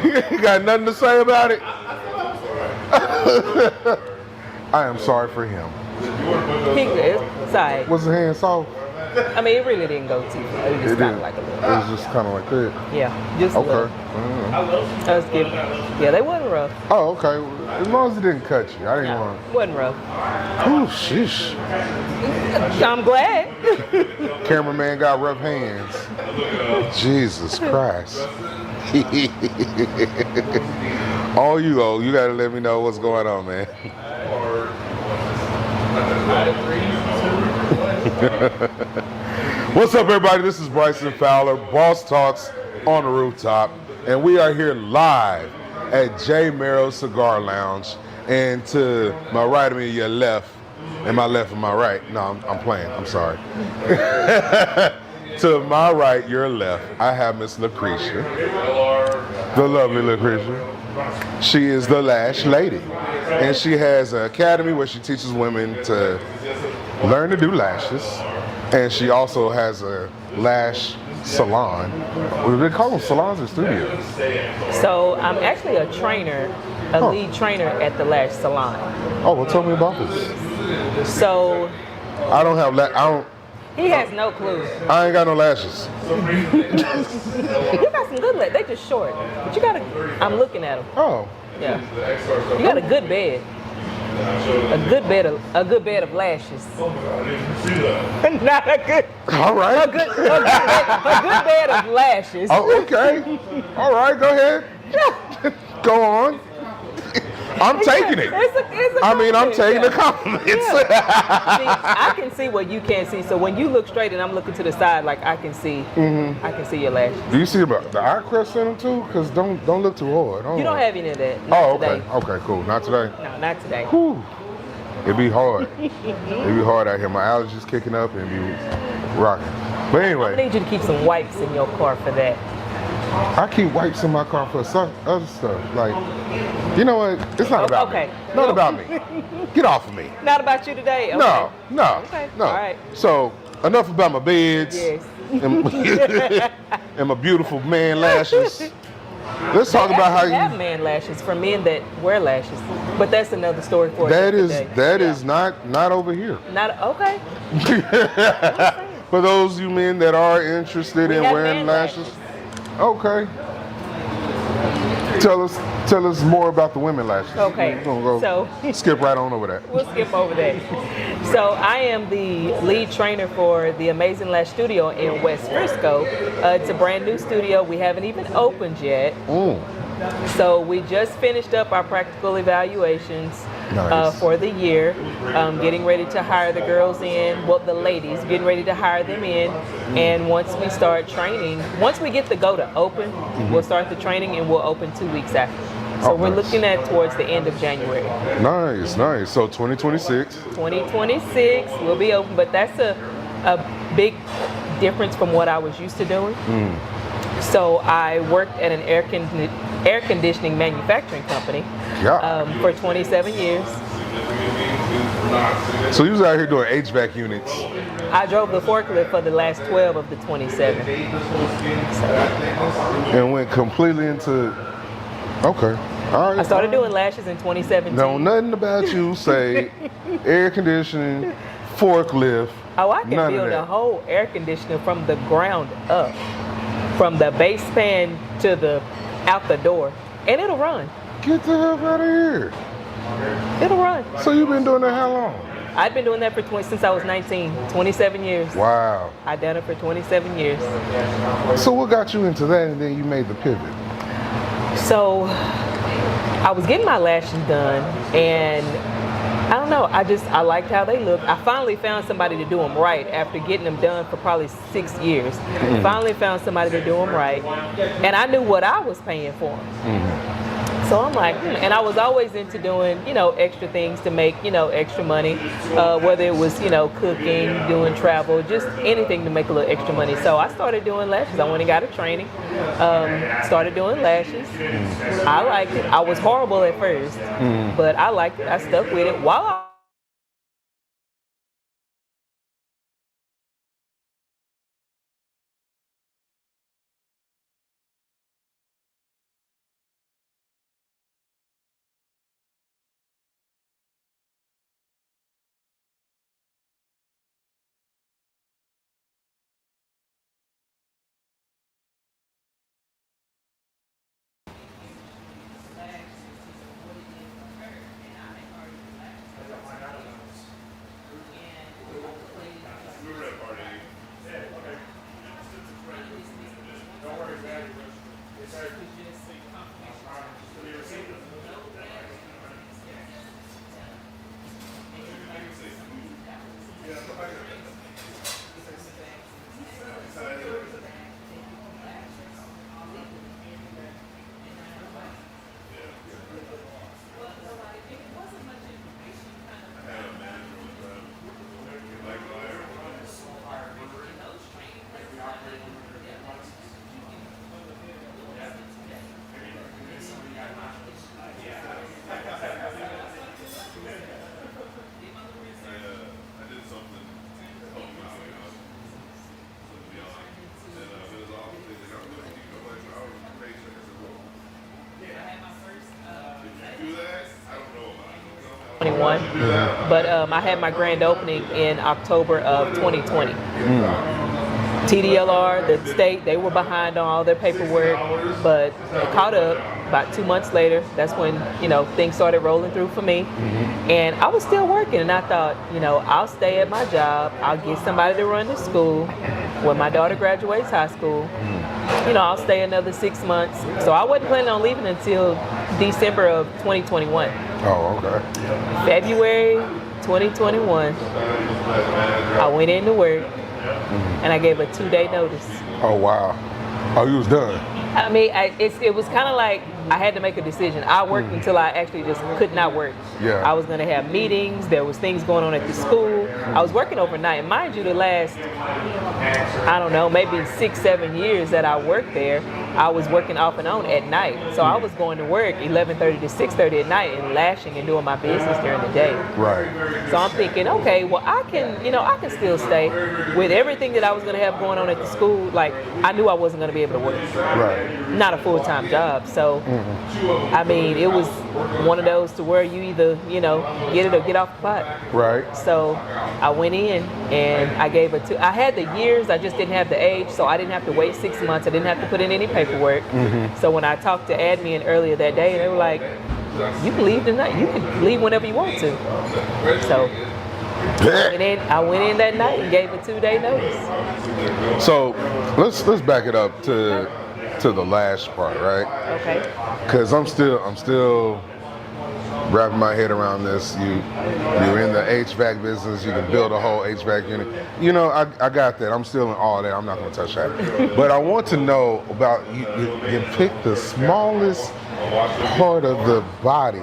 A: You got nothing to say about it? I am sorry for him.
D: It's alright.
A: Was his hand soft?
D: I mean, it really didn't go too far. It just kind of like a little.
A: It was just kind of like that.
D: Yeah, just a
A: Okay.
D: little. That was good. Yeah, they wasn't rough.
A: Oh, okay. As long as it didn't cut you. I didn't want
D: Wasn't rough.
A: to. Oh, sheesh.
D: I'm glad.
A: Cameraman got rough hands. Jesus Christ. On you, though. You got to let me know what's going on, man. What's up, everybody? This is Bryson Fowler, Boss Talks on the Rooftop, and we are here live at J.Merrill Cigar Lounge. And to my right of me, your left, and my left and my right. No, I'm playing. I'm sorry. To my right, your left, I have Miss Lucretia, the lovely Lucretia. She is the lash lady, and she has an academy where she teaches women to learn to do lashes, and she also has a lash salon. What do they call them, salons or studios?
D: So I'm actually a trainer, lead trainer at the lash salon.
A: Oh, well, tell me about this.
D: So
A: I don't have
D: he has no clue.
A: I ain't got no lashes.
D: You got some good lashes. They just short, but you gotta. I'm looking at them.
A: Oh,
D: Yeah. You got a good bed. A good bed of lashes. Not a good.
A: all right.
D: A good bed of lashes.
A: Oh, okay. All right, go ahead. Go on. I'm taking it.
D: It's a
A: I mean, I'm
D: compliment,
A: taking
D: yeah.
A: the compliments.
D: See, I can see what you can't see. So when you look straight and I'm looking to the side, like I can see, I can see your lashes.
A: Do you see about the eye crest in them too? Because don't look too hard.
D: You don't have any of that. Not
A: Oh, okay.
D: today.
A: Okay, cool. Not today.
D: No, not today.
A: Whew. It'd be hard. It'd be hard out here. My allergies kicking up and be rocking. But
D: I
A: anyway,
D: need you to keep some wipes in your car for that.
A: I keep wipes in my car for some other stuff. Like, you know what? It's not about
D: Okay.
A: me. Not about me. Get off of me.
D: Not about you today? Okay.
A: No.
D: Okay.
A: No.
D: All right.
A: So, enough about my beds
D: Yes.
A: and my beautiful man lashes. Let's talk
D: They
A: about how
D: actually have
A: you.
D: man lashes for men that wear lashes, but that's another story for
A: That is
D: another day.
A: not over here.
D: Not okay.
A: For those you men that are interested
D: We
A: in
D: have
A: wearing
D: man
A: lashes, okay. Tell us more about the women lashes.
D: Okay,
A: We're gonna go skip right on over that.
D: We'll skip over that. So I am the lead trainer for the Amazing Lash Studio in West Frisco. It's a brand new studio. We haven't even opened yet. So we just finished up our practical evaluations
A: Nice.
D: for the year, getting ready to hire the girls in, well, the ladies, getting ready to hire them in. And once we start training, once we get the go to open, we'll start the training and we'll open 2 weeks after. So
A: Oh,
D: we're
A: nice.
D: looking at towards the end of January.
A: Nice. So 2026.
D: 2026 will be open, but that's a big difference from what I was used to doing. So I worked at an air conditioning manufacturing company for 27 years.
A: So you was out here doing HVAC units.
D: I drove the forklift for the last 12 of the 27.
A: And went completely into. Okay. All right.
D: I started doing lashes in 2017.
A: Know nothing about you. Say air conditioning, forklift.
D: Oh, I can
A: none of
D: build a
A: that.
D: whole air conditioner from the ground up, from the base pan to the out the door, and it'll run.
A: Get the hell out of here.
D: It'll run.
A: So you've been doing that how long?
D: I've been doing that for since I was 19, 27 years.
A: Wow.
D: I've done it for 27 years.
A: So what got you into that and then you made the pivot?
D: So I was getting my lashes done, and I don't know, I liked how they looked. I finally found somebody to do them right after getting them done for probably 6 years. Finally found somebody to do them right, and I knew what I was paying for them. So I'm like, and I was always into doing, extra things to make, extra money, whether it was, cooking, doing travel, just anything to make a little extra money. So I started doing lashes. I went and got a training, started doing lashes. I liked it. I was horrible at first, but I liked it. I stuck with it while I 2021, but I had my grand opening in October of 2020. TDLR, the state, they were behind on all their paperwork, but they caught up about 2 months later. That's when, things started rolling through for me. And I was still working, and I thought, I'll stay at my job. I'll get somebody to run the school. When my daughter graduates high school, I'll stay another 6 months. So I wasn't planning on leaving until December of 2021.
A: Oh, okay.
D: February 2021, I went into work. And I gave a 2-day notice.
A: Oh, wow. Oh, you was done.
D: I mean, it was kind of like I had to make a decision. I worked until I actually just could not work.
A: Yeah.
D: I was going to have meetings. There was things going on at the school. I was working overnight. And mind you, the last, I don't know, maybe 6-7 years that I worked there, I was working off and on at night. So I was going to work 11:30 to 6:30 at night and lashing and doing my business during the day.
A: Right.
D: So I'm thinking, okay, well, I can still stay with everything that I was going to have going on at the school. Like, I knew I wasn't going to be able to work.
A: Right.
D: Not a full-time job. So, I mean, it was one of those to where you either, get it or get off the pot.
A: Right.
D: So I went in and I gave it to, I had the years, I just didn't have the age, so I didn't have to wait 6 months. I didn't have to put in any paperwork. So when I talked to admin earlier that day, they were like, you can leave tonight. You can leave whenever you want to. So I went in that night and gave a 2-day notice.
A: So let's back it up to the last part, right?
D: Okay.
A: Because I'm still wrapping my head around this. You're in the HVAC business. You can build a whole HVAC unit. I got that. I'm still in all that. I'm not going to touch that. But I want to know about you picked the smallest part of the body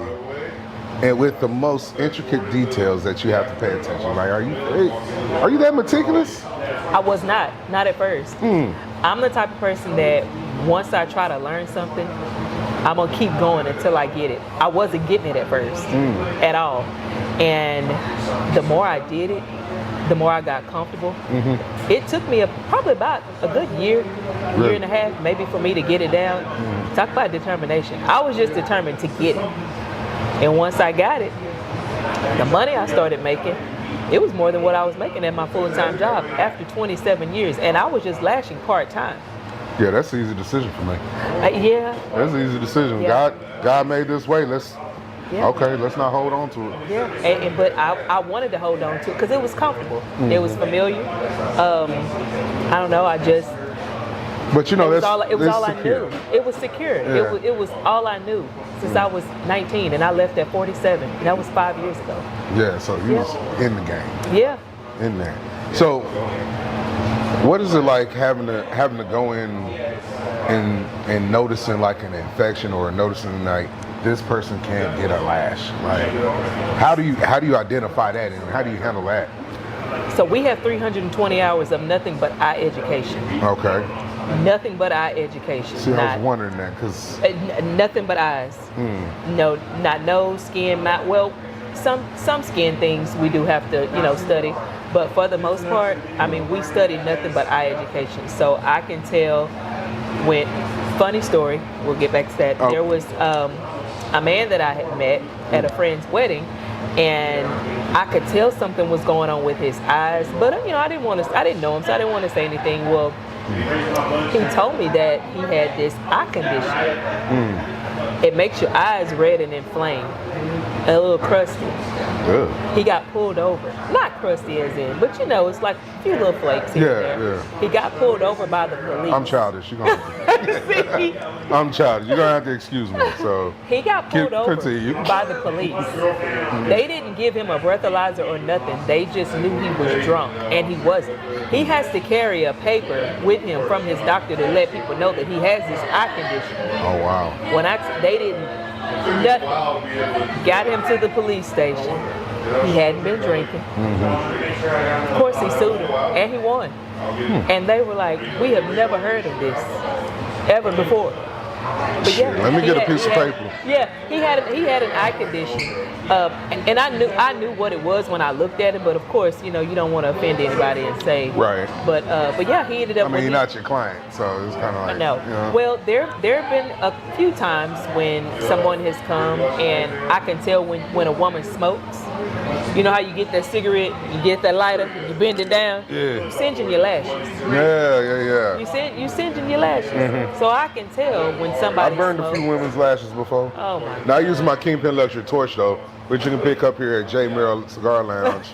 A: and with the most intricate details that you have to pay attention. Like, are you that meticulous?
D: I was not at first. I'm the type of person that once I try to learn something, I'm gonna keep going until I get it. I wasn't getting it at first, at all. And the more I did it, the more I got comfortable. It took me probably about a good year and a half, maybe, for me to get it down. Talk about determination. I was just determined to get it. And once I got it, the money I started making, it was more than what I was making at my full-time job after 27 years. And I was just lashing part-time.
A: Yeah, that's an easy decision for me.
D: Yeah.
A: That's an easy decision.
D: Yeah.
A: God made this way. Let's not hold on to it.
D: Yeah, but I wanted to hold on to it because it was comfortable. It was familiar. I don't know.
A: But
D: it was all I
A: secure.
D: knew. It was secure.
A: Yeah.
D: It was all I knew since I was 19, and I left at 47. And that was 5 years ago.
A: Yeah, so you was in the game.
D: Yeah.
A: In there. So, what is it like having to go in and noticing like an infection or noticing like this person can't get a lash? Like, how do you identify that and how do you handle that?
D: So we have 320 hours of nothing but eye education.
A: Okay.
D: Nothing but eye education.
A: See, I was wondering that because
D: nothing but eyes. No, not nose, skin, mouth. Well, some skin things we do have to study, but for the most part, I mean, we study nothing but eye education. So I can tell when. Funny story. We'll get back to that.
A: Oh.
D: There was a man that I had met at a friend's wedding, and I could tell something was going on with his eyes, but I didn't know him, so I didn't want to say anything. Well, he told me that he had this eye condition. It makes your eyes red and inflamed, a little crusty.
A: Good.
D: He got pulled over. Not crusty as in, but it's like a few little flakes here and there.
A: Yeah.
D: He got pulled over by the police.
A: I'm childish. I'm childish. You're gonna have to excuse me. So
D: he got pulled over
A: continue.
D: by the police. They didn't give him a breathalyzer or nothing. They just knew he was drunk, and he wasn't. He has to carry a paper with him from his doctor to let people know that he has this eye condition.
A: Oh wow.
D: They didn't nothing. Got him to the police station. He hadn't been drinking. Of course, he sued him, and he won. And they were like, "We have never heard of this ever before." But yeah,
A: Let me
D: he
A: get a
D: had-
A: piece
D: he
A: of
D: had-
A: paper.
D: Yeah, he had an eye condition, and I knew what it was when I looked at it. But of course, you don't want to offend anybody and say
A: Right.
D: But yeah, he ended up.
A: I mean,
D: when
A: you're
D: he-
A: not your client, so it's kind of like,
D: No.
A: you know.
D: Well, there have been a few times when someone has come and I can tell when a woman smokes. You know how you get that cigarette, you get that lighter, you bend it down,
A: Yeah.
D: you singeing your lashes.
A: Yeah.
D: You singeing your lashes. So I can tell when somebody
A: I burned
D: smokes.
A: a few women's lashes before.
D: Oh my
A: Now I use my Kingpin Luxury torch though, which you can pick up here at J.Merrill Cigar Lounge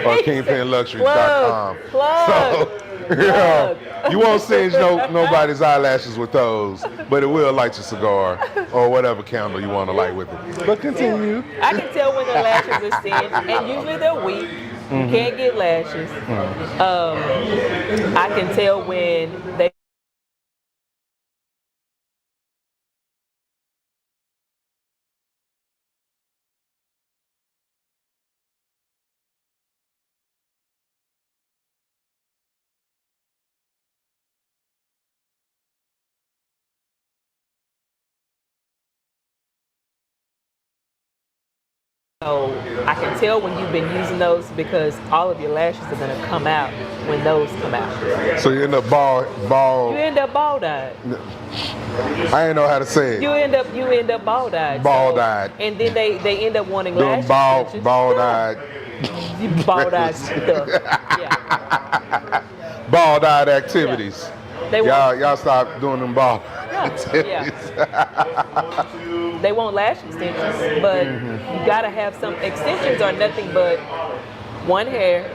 A: or KingpinLuxury.com.
D: Plug.
A: So, you won't singe nobody's eyelashes with those, but it will light your cigar or whatever candle you want to light with it. But continue.
D: I can tell when the lashes are singed, and usually they're weak. You can't get lashes. I can tell when they. So I can tell when you've been using those because all of your lashes are going to come out when those come out.
A: So you end up
D: You
A: bald.
D: end up bald-eyed.
A: I ain't know how to say it.
D: You end up bald-eyed.
A: Bald-eyed.
D: And then they end up wanting
A: Doing
D: lash extensions.
A: bald-eyed.
D: You bald-eyed stuff. Yeah.
A: Bald-eyed activities.
D: They want,
A: Y'all stop doing them bald activities.
D: they want lash extensions, but you gotta have some extensions are nothing but one hair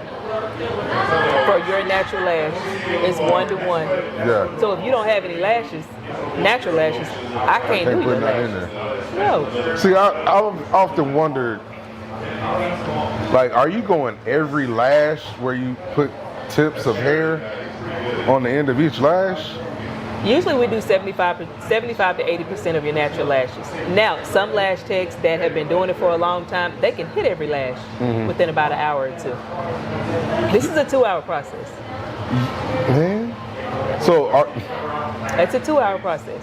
D: for your natural lash. It's 1-to-1.
A: Yeah.
D: So if you don't have any lashes, natural lashes, I can't do
A: Can't
D: your
A: put nothing in
D: lashes.
A: there.
D: No.
A: See, I've often wondered, like, are you going every lash where you put tips of hair on the end of each lash?
D: Usually we do 75 to 80% of your natural lashes. Now, some lash techs that have been doing it for a long time, they can hit every lash within about an hour or two. This is a 2-hour process.
A: Man. So
D: It's a 2-hour process.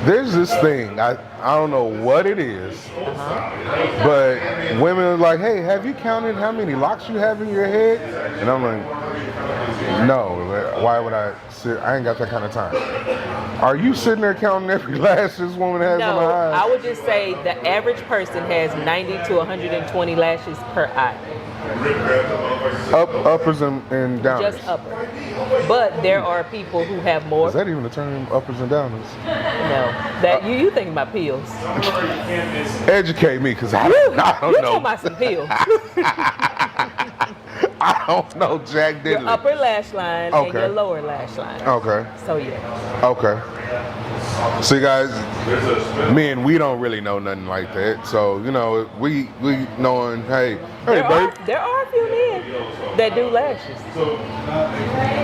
A: there's this thing, I don't know what it is, but women are like, hey, have you counted how many locks you have in your head? And I'm like, no, why would I sit? I ain't got that kind of time. Are you sitting there counting every lash this woman has on her
D: No,
A: eyes?
D: I would just say the average person has 90 to 120 lashes per eye.
A: Uppers and downers.
D: Just upper. But there are people who have more.
A: Is that even a term, uppers and downers?
D: No. That you thinking about pills.
A: Educate me, because I
D: You
A: don't
D: talking
A: know.
D: about some pills.
A: I don't know Jack
D: Your
A: Diddley.
D: upper lash line and
A: Okay.
D: your lower lash line.
A: Okay.
D: So yeah.
A: Okay. See, guys, men, we don't really know nothing like that. So, we knowing, hey,
D: There
A: babe.
D: are a few men that do lashes.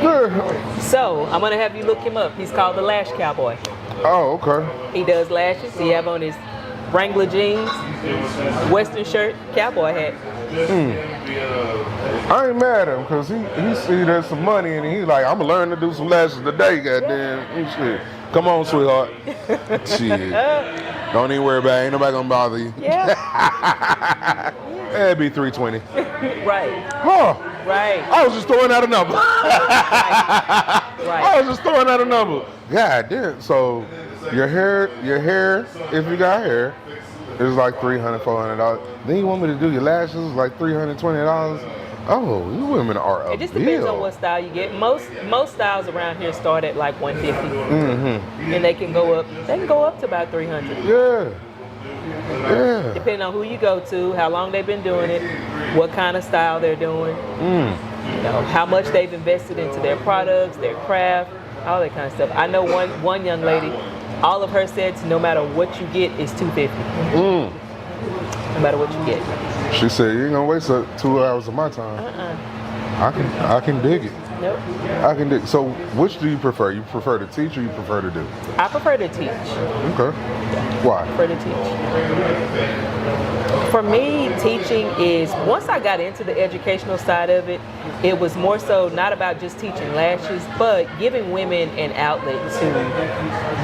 A: Yeah.
D: So I'm gonna have you look him up. He's called the Lash Cowboy.
A: Oh, okay.
D: He does lashes. He have on his Wrangler jeans, Western shirt, cowboy hat.
A: I ain't mad at him, because he see there's some money and he like, I'm going to learn to do some lashes today, goddamn. Shit. Come on, sweetheart. Shit. Don't even worry about it. Ain't nobody going to bother you.
D: Yeah.
A: It'd be 320.
D: Right.
A: Huh.
D: Right.
A: I was just throwing out a number. I
D: Right.
A: was just throwing out a number. God damn. So your hair, if you got hair, is like $300, $400. Then you want me to do your lashes, like $320. Oh, you women are a
D: It just depends
A: bill.
D: on what style you get. Most styles around here start at like $150, and they can go up. They can go up to about $300,
A: Yeah.
D: depending on who you go to, how long they've been doing it, what kind of style they're doing, how much they've invested into their products, their craft, all that kind of stuff. I know one young lady, all of her sets, no matter what you get, is $250. No matter what you get.
A: She said, you ain't gonna waste 2 hours of my time. I can dig it.
D: Nope.
A: I can do. So, which do you prefer? You prefer to teach or you prefer to do?
D: I prefer to teach.
A: Okay. Why?
D: Prefer to teach. For me, teaching is, once I got into the educational side of it, it was more so not about just teaching lashes, but giving women an outlet to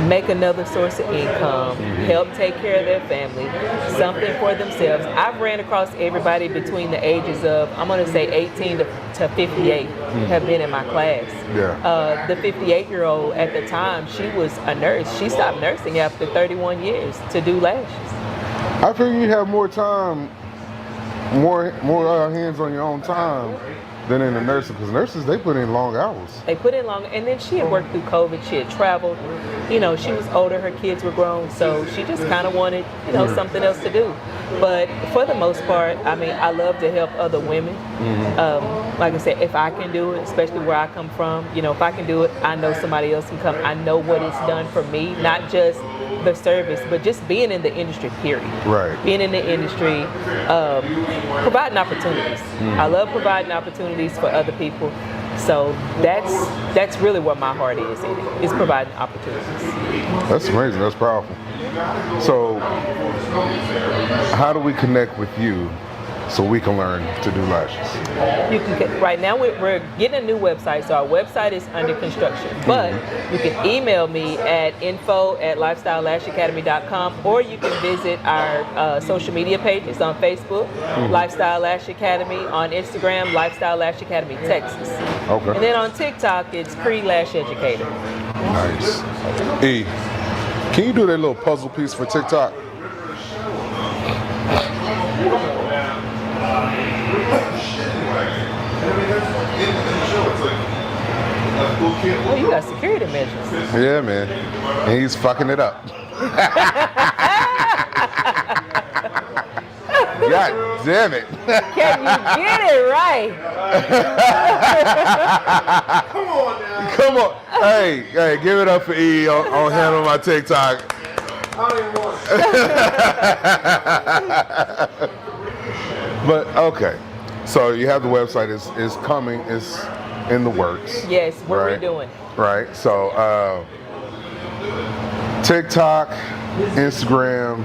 D: make another source of income, help take care of their family, something for themselves. I've ran across everybody between the ages of, I'm going to say 18 to 58 have been in my class.
A: Yeah.
D: The 58-year-old at the time, she was a nurse. She stopped nursing after 31 years to do lashes.
A: I figure you have more time, more hands on your own time than in the nursing, because nurses, they put in long hours.
D: They put in long, and then she had worked through COVID. She had traveled. You know, she was older. Her kids were grown, so she just kind of wanted, you know, something else to do. But for the most part, I mean, I love to help other women. Like I said, if I can do it, especially where I come from, you know, if I can do it, I know somebody else can come. I know what it's done for me, not just the service, but just being in the industry, period.
A: Right.
D: Being in the industry, providing opportunities. I love providing opportunities for other people. So that's really where my heart is in it, is providing opportunities.
A: That's amazing. That's powerful. So, how do we connect with you so we can learn to do lashes?
D: You can get, right now we're getting a new website, so our website is under construction. But you can email me at info@lifestylelashacademy.com, or you can visit our social media pages on Facebook, Lifestyle Lash Academy, on Instagram, Lifestyle Lash Academy Texas.
A: Okay.
D: And then on TikTok, it's Cree Lash Educator.
A: Nice. E, can you do that little puzzle piece for TikTok?
D: Oh, you got security measures.
A: Yeah, man. And he's fucking it up. God damn it.
D: Can you get it right?
A: Come on. Hey, give it up for E on handling my TikTok.
C: I don't even want it.
A: But okay. So you have the website is coming, it's in the works.
D: Yes, we're
A: right?
D: redoing it.
A: Right. So TikTok, Instagram,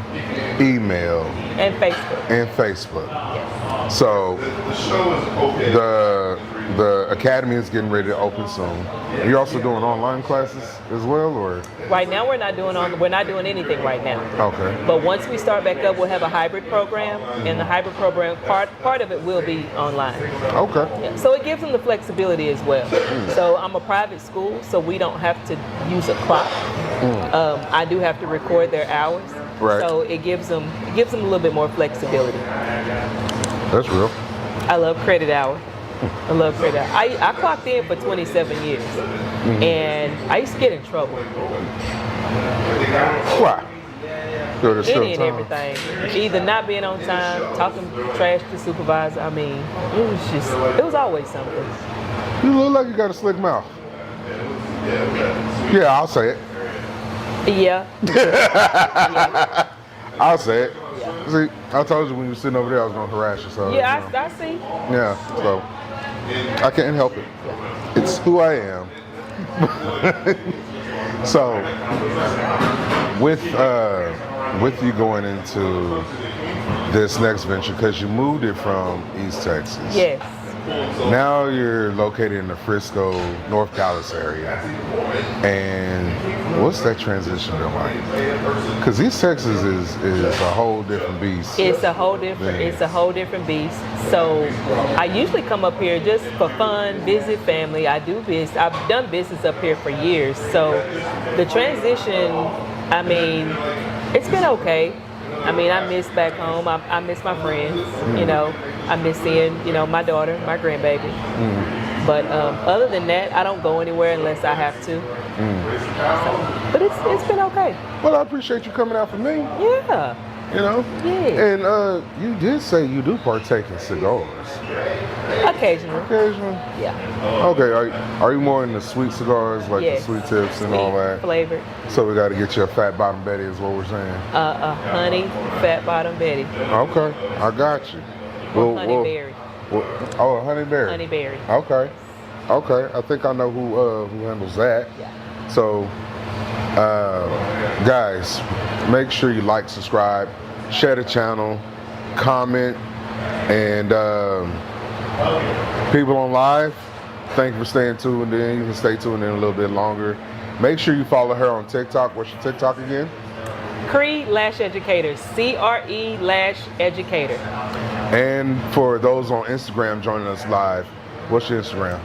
A: email,
D: And Facebook.
A: Yes. So the academy is getting ready to open soon. You're also doing online classes as well, or?
D: Right now we're not doing anything right now.
A: Okay.
D: But once we start back up, we'll have a hybrid program, and the hybrid program part of it will be online.
A: Okay.
D: Yeah, so it gives them the flexibility as well. So I'm a private school, so we don't have to use a clock. I do have to record their hours.
A: Right.
D: So it gives them a little bit more flexibility.
A: That's real.
D: I love credit hour. I love credit hour. I clocked in for 27 years, and I used to get in trouble.
A: Why? There's still
D: Any and
A: time.
D: everything. Either not being on time, talking trash to supervisor. I mean, it was always something.
A: You look like you got a slick mouth. Yeah, I'll say it.
D: Yeah.
A: I'll say it.
D: Yeah.
A: See, I told you when you were sitting over there I was going to harass you. So,
D: Yeah,
A: you know.
D: I see.
A: Yeah, so I can't help it. It's who I am. So, with you going into this next venture, because you moved it from East Texas.
D: Yes.
A: Now you're located in the Frisco, North Dallas area. And what's that transition been like? Because East Texas is a whole different beast.
D: It's a whole different beast. So I usually come up here just for fun, visit family. I've done business up here for years. So the transition, I mean, it's been okay. I mean, I miss back home. I miss my friends. You know, I miss seeing, you know, my daughter, my grandbaby. But other than that, I don't go anywhere unless I have to. So, but it's been okay.
A: Well, I appreciate you coming out for me.
D: Yeah.
A: You know?
D: Yeah.
A: And you did say you do partake in cigars.
D: Occasionally.
A: Occasionally?
D: Yeah.
A: Okay, are you more in the sweet cigars, like
D: Yes.
A: the sweet tips and all that?
D: Flavored.
A: So we got to get you a fat bottom Betty is what we're saying.
D: A honey fat bottom Betty.
A: Okay, I got you.
D: Honey berry.
A: Oh, a honey berry.
D: Honey berry.
A: Okay, Okay, I think I know who handles that.
D: Yeah.
A: So, guys, make sure you like, subscribe, share the channel, comment, and people on live, thank you for staying tuned in. You can stay tuned in a little bit longer. Make sure you follow her on TikTok. What's your TikTok again?
D: CRE-Educator, CRE-Educator.
A: And for those on Instagram joining us live, what's your Instagram?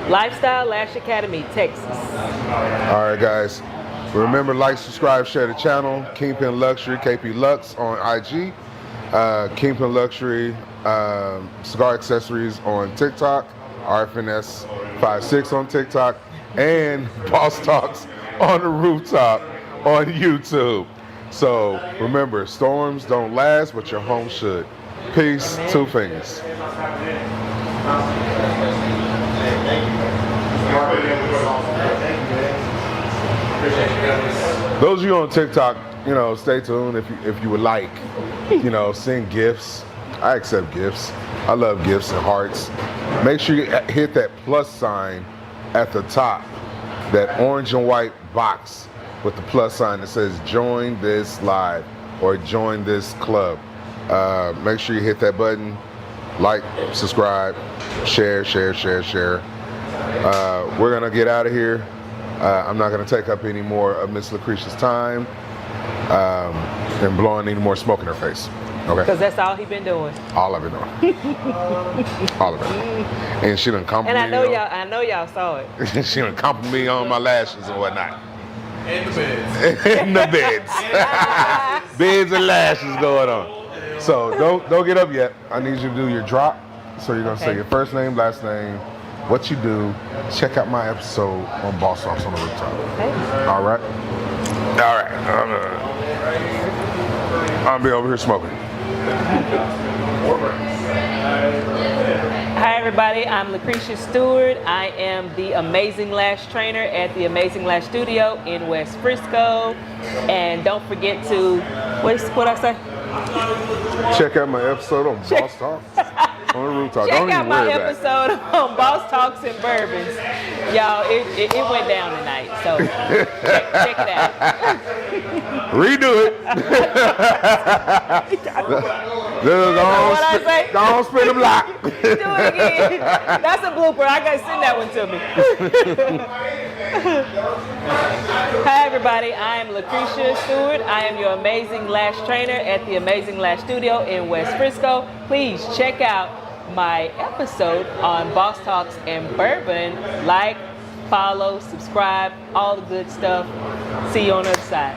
D: Lifestyle Lash Academy, Texas.
A: All right, guys. Remember, like, subscribe, share the channel. Kingpin Luxury, KP Lux on IG. Kingpin Luxury Cigar Accessories on TikTok. RFNS56 on TikTok. And Bosstalks on the Rooftop on YouTube. So remember, storms don't last, but your home should. Peace. Amen. Two fingers. Those of you on TikTok, stay tuned if you would like, send gifts. I accept gifts. I love gifts and hearts. Make sure you hit that plus sign at the top, that orange and white box with the plus sign that says join this live or join this club. Make sure you hit that button, like, subscribe, share. We're gonna get out of here. I'm not gonna take up any more of Miss Lucretia's time and blowing any more smoke in her face. Okay.
D: Because that's all he been doing.
A: All of it doing. All of it. And she done compliment me.
D: I know y'all saw it.
A: She done compliment me on my lashes and whatnot.
C: In the beds.
A: In the beds. Beds and lashes going on. So don't get up yet. I need you to do your drop. So you're gonna say your first name, last name, what you do. Check out my episode on Bosstalks on the Rooftop.
D: Okay.
A: All right. I'll be over here smoking.
D: Hi everybody, I'm Lucretia Stewart. I am the Amazing Lash Trainer at the Amazing Lash Studio in West Frisco. And don't forget to, what I say?
A: Check out my episode on Bosstalks on the Rooftop.
D: Check out my episode on Bosstalks and Bourbons. Y'all, it went down tonight, so check it out.
A: Redo it. Go on, spin the block.
D: Do it again. That's a blooper. I gotta send that one to me. Hi everybody, I am Lucretia Stewart. I am your Amazing Lash Trainer at the Amazing Lash Studio in West Frisco. Please check out my episode on Bosstalks and Bourbon. Like, follow, subscribe, all the good stuff. See you on the other side.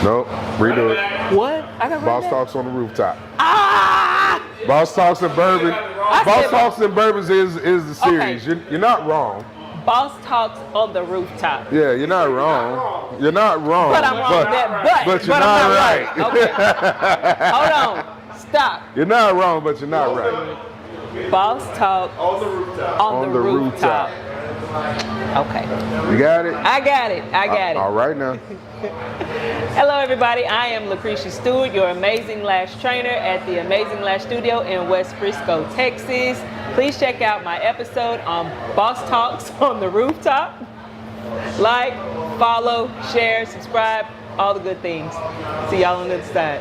A: Nope, redo it.
D: What? I got
A: Bosstalks on the Rooftop.
D: Ah!
A: Bosstalks and Bourbon. Bosstalks and Bourbons is the series.
D: Okay.
A: You're not wrong.
D: Bosstalks on the Rooftop.
A: Yeah, you're not wrong. You're not wrong.
D: But I'm wrong with that.
A: But you're not right.
D: Okay. Hold on. Stop.
A: You're not wrong, but you're not right.
D: Bosstalk
C: On the rooftop.
D: on the rooftop. Okay.
A: You got it?
D: I got it.
A: All right now.
D: Hello everybody, I am Lucretia Stewart, your Amazing Lash Trainer at the Amazing Lash Studio in West Frisco, Texas. Please check out my episode on Bosstalks on the Rooftop. Like, follow, share, subscribe, all the good things. See y'all on the other side.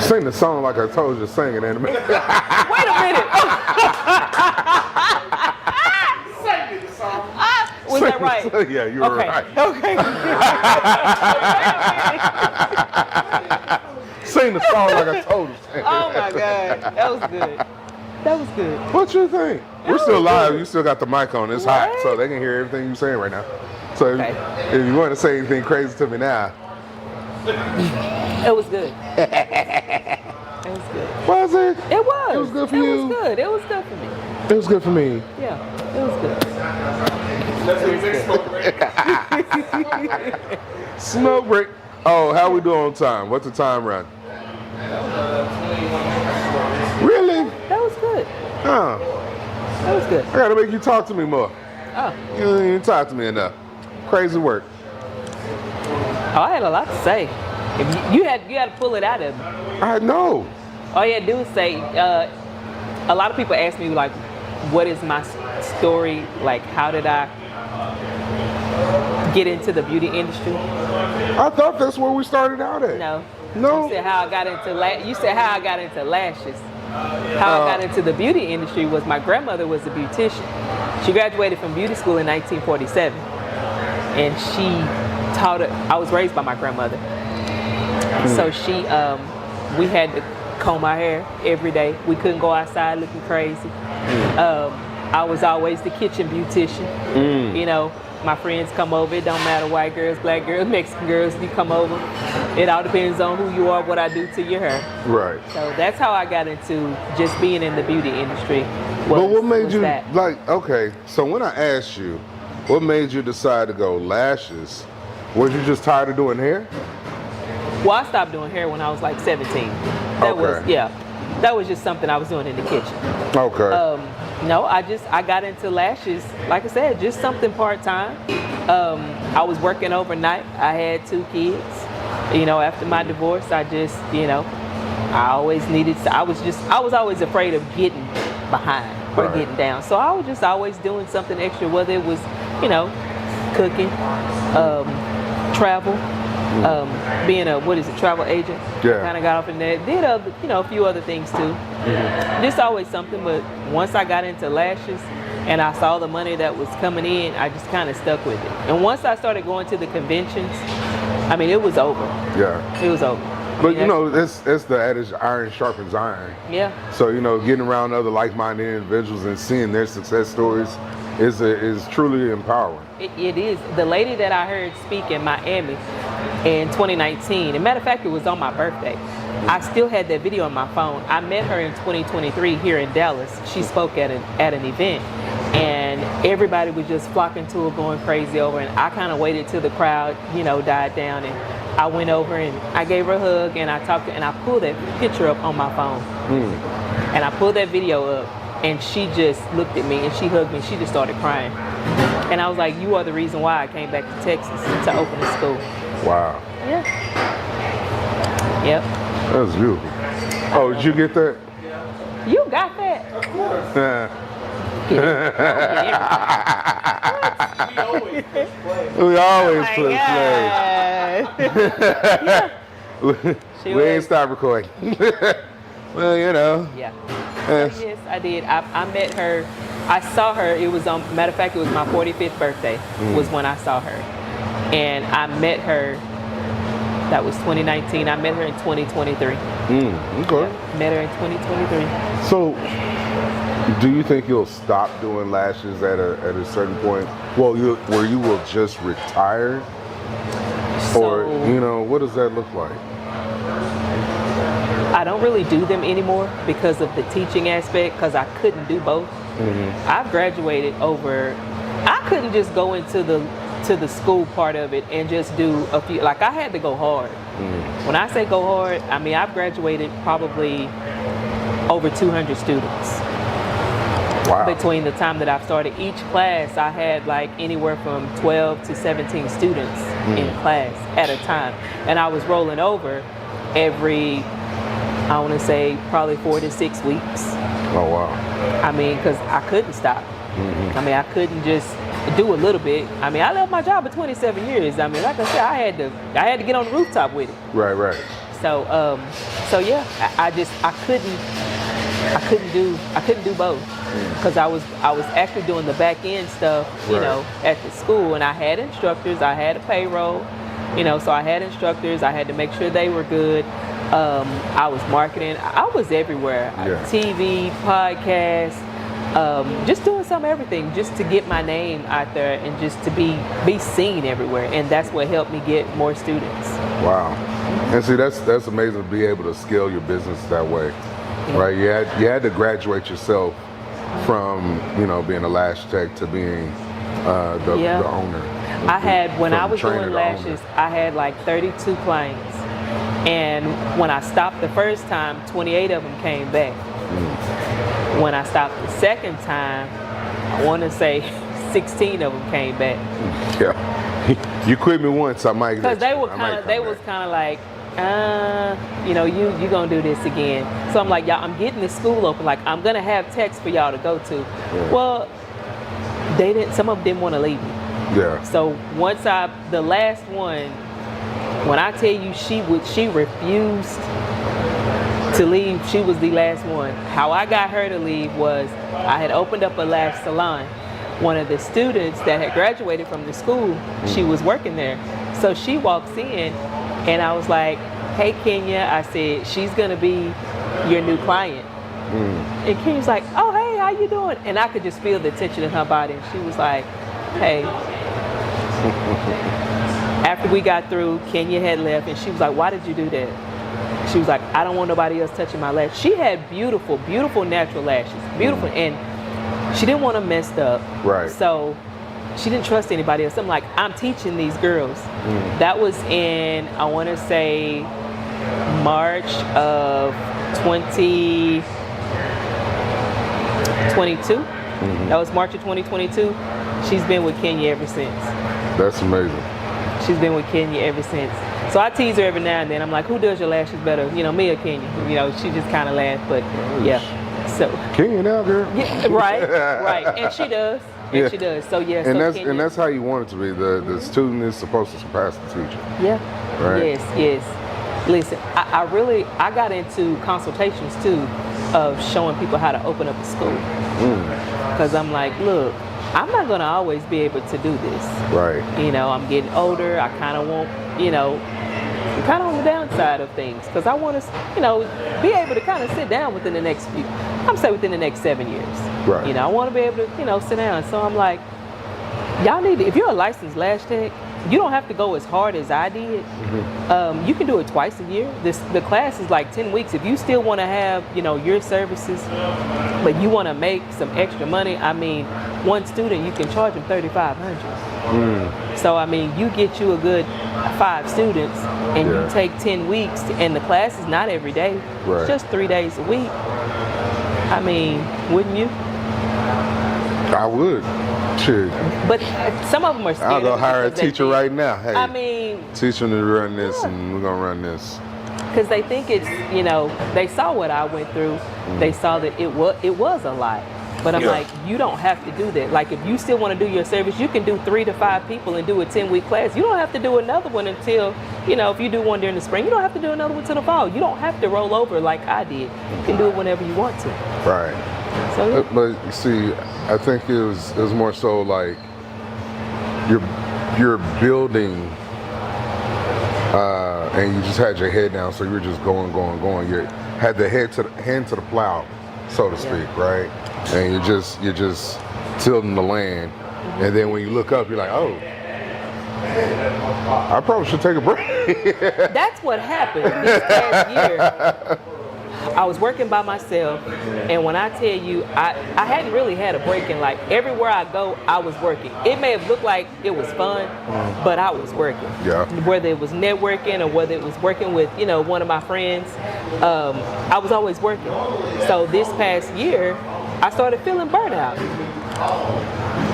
A: Sing the song like I told you to sing it in a minute.
D: Wait a minute. Was that right?
A: Yeah, you were right.
D: Okay.
A: Sing the song like I told you to sing.
D: Oh my God, that was good. That was good.
A: What you think? We're still live. You still got the mic on. It's hot, so they can hear everything you're saying right now. So if you want to say anything crazy to me now.
D: It was good. It was good.
A: Was it?
D: It was.
A: It was good for
D: you.
A: you?
D: It was good. It was good for me.
A: It was good for me.
D: Yeah, it was good.
C: That's the next smoke break.
A: Smoke break. Oh, how we doing on time? What's the time run? Really?
D: That was good.
A: Oh,
D: That was good.
A: I gotta make you talk to me more.
D: Oh,
A: You didn't even talk to me enough. Crazy work.
D: I had a lot to say. If you had to pull it out of me.
A: I know.
D: All you had to do was say, a lot of people ask me like, what is my story? Like, how did I get into the beauty industry?
A: I thought that's where we started out at.
D: No.
A: No.
D: You said how I got into lashes. How I got into the beauty industry was my grandmother was a beautician. She graduated from beauty school in 1947, and she taught it. I was raised by my grandmother, so she we had to comb our hair every day. We couldn't go outside looking crazy. I was always the kitchen beautician. You know, my friends come over. It don't matter, white girls, black girls, Mexican girls. You come over. It all depends on who you are, what I do to your hair.
A: Right.
D: So that's how I got into just being in the beauty industry.
A: But what made you
D: that.
A: like? Okay, so when I asked you, what made you decide to go lashes? Was you just tired of doing hair?
D: Well, I stopped doing hair when I was like 17. That was that was just something I was doing in the kitchen.
A: Okay.
D: No, I got into lashes, like I said, just something part-time. I was working overnight. I had 2 kids. You know, after my divorce, I just, you know, I always needed to, I was always afraid of getting behind or getting down. So I was just always doing something extra, whether it was, you know, cooking, travel, being a, travel agent.
A: Yeah.
D: Kind of got off in that. Did other, you know, a few other things too. Just always something, but once I got into lashes and I saw the money that was coming in, I just kind of stuck with it. And once I started going to the conventions, I mean, it was over.
A: Yeah.
D: It was over.
A: But you know, it's the adage, iron sharpens iron.
D: Yeah.
A: So, you know, getting around other like-minded individuals and seeing their success stories is truly empowering.
D: It is. The lady that I heard speak in Miami in 2019, as a matter of fact, it was on my birthday. I still had that video on my phone. I met her in 2023 here in Dallas. She spoke at an event, and everybody was just flocking to her, going crazy over. And I kind of waited till the crowd, you know, died down, and I went over and I gave her a hug, and I talked to her, and I pulled that picture up on my phone, and I pulled that video up, and she just looked at me and she hugged me. She just started crying, and I was like, "You are the reason why I came back to Texas to open a school."
A: Wow.
D: Yeah. Yep.
A: That was beautiful. Oh, did you get that?
D: You got that.
A: We always
D: Oh my
A: play. We ain't stop recording. Well, you know.
D: Yeah.
A: Yes.
D: Yes, I did. I met her. I saw her. It was on. Matter of fact, it was my 45th birthday. Was when I saw her, and I met her. That was 2019. I met her in 2023.
A: Okay.
D: Yeah, met her in 2023.
A: So, do you think you'll stop doing lashes at a certain point? Well, where you will just retire, or you know, what does that look like?
D: I don't really do them anymore because of the teaching aspect, because I couldn't do both. I've graduated over. I couldn't just go into the school part of it and just do a few. Like, I had to go hard. When I say go hard, I mean I've graduated probably over 200 students.
A: Wow.
D: Between the time that I've started each class, I had like anywhere from 12 to 17 students in class at a time, and I was rolling over every, I want to say probably 4 to 6 weeks.
A: Oh wow.
D: I mean, because I couldn't stop. I mean, I couldn't just do a little bit. I mean, I left my job at 27 years. I mean, like I said, I had to get on the rooftop with it.
A: Right.
D: So yeah, I couldn't do both, because I was actually doing the back end stuff, you know, at the school, and I had instructors, I had a payroll, you know, so I had instructors, I had to make sure they were good. I was marketing, I was everywhere, TV, podcast, just doing some everything, just to get my name out there and just to be seen everywhere, and that's what helped me get more students.
A: Wow. And see, that's amazing to be able to scale your business that way, right? You had to graduate yourself from, you know, being a lash tech to being the owner.
D: I had, when I was
A: trainer
D: doing
A: to
D: lashes, I had like 32 clients, and when I stopped the first time, 28 of them came back. When I stopped the second time, I want to say 16 of them came back.
A: Yeah. You quit me once, I might.
D: Because they was kind of like, you gonna do this again. So I'm like, y'all, I'm getting the school open. Like, I'm gonna have texts for y'all to go to.
A: Yeah.
D: Well, some of them didn't want to leave me.
A: Yeah.
D: So the last one, when I tell you she refused to leave, she was the last one. How I got her to leave was I had opened up a lash salon. One of the students that had graduated from the school, she was working there. So she walks in and I was like, hey Kenya, I said, she's gonna be your new client. And Kenya's like, oh hey, how you doing? And I could just feel the tension in her body. And she was like, hey. After we got through, Kenya had left and she was like, why did you do that? She was like, I don't want nobody else touching my lash. She had beautiful, beautiful natural lashes. Beautiful. And she didn't want them messed up.
A: Right.
D: So she didn't trust anybody else. I'm like, I'm teaching these girls. That was in, I want to say, March of 2022. That was March of 2022. She's been with Kenya ever since.
A: That's amazing.
D: She's been with Kenya ever since. So I tease her every now and then. I'm like, who does your lashes better? Me or Kenya? She just kind of laughs, but yeah. So
A: Kenya now, girl.
D: yeah, right. And she does. And she does. So yeah.
A: And that's how you want it to be. The student is supposed to surpass the teacher.
D: Yeah.
A: Right.
D: Yes. Listen, I got into consultations too of showing people how to open up a school. Because I'm like, look, I'm not gonna always be able to do this. Right. I'm getting older. I kind of want, I'm kind of on the downside of things because I want to, be able to kind of sit down within the next within the next 7 years. Right. I want to be able to, sit down. So I'm like, y'all need to, if you're a licensed lash tech, you don't have to go as hard as I did. You can do it twice a year. The class is like 10 weeks. If you still want to have, your services, but you want to make some extra money, one student, you can charge them $3,500. So, you get you a good 5 students and you take 10 weeks and the class is not every day. Right. It's just 3 days a week. Wouldn't you?
A: I would. Shit.
D: But some of them are scared.
A: I'll go hire a teacher right now. Hey, teach them to run this and we're going to run this.
D: Because they think it's, they saw what I went through. They saw that it was a lot. But I'm like, you don't have to do that. Like, if you still want to do your service, you can do 3 to 5 people and do a 10-week class. You don't have to do another one until, if you do one during the spring, you don't have to do another one till the fall. You don't have to roll over like I did. You can do it whenever you want to.
A: Right. So, but you see, I think it was more so like you're building, and you just had your head down, so you were just going. You had the hand to the plow, so to speak, right? And you're just tilting the land, and then when you look up, you're like, oh, I probably should take a break.
D: That's what happened this past year. I was working by myself, and when I tell you, I hadn't really had a break in life. Everywhere I go, I was working. It may have looked like it was fun, but I was working. Yeah. Whether it was networking or whether it was working with, one of my friends, I was always working. So this past year, I started feeling burnout.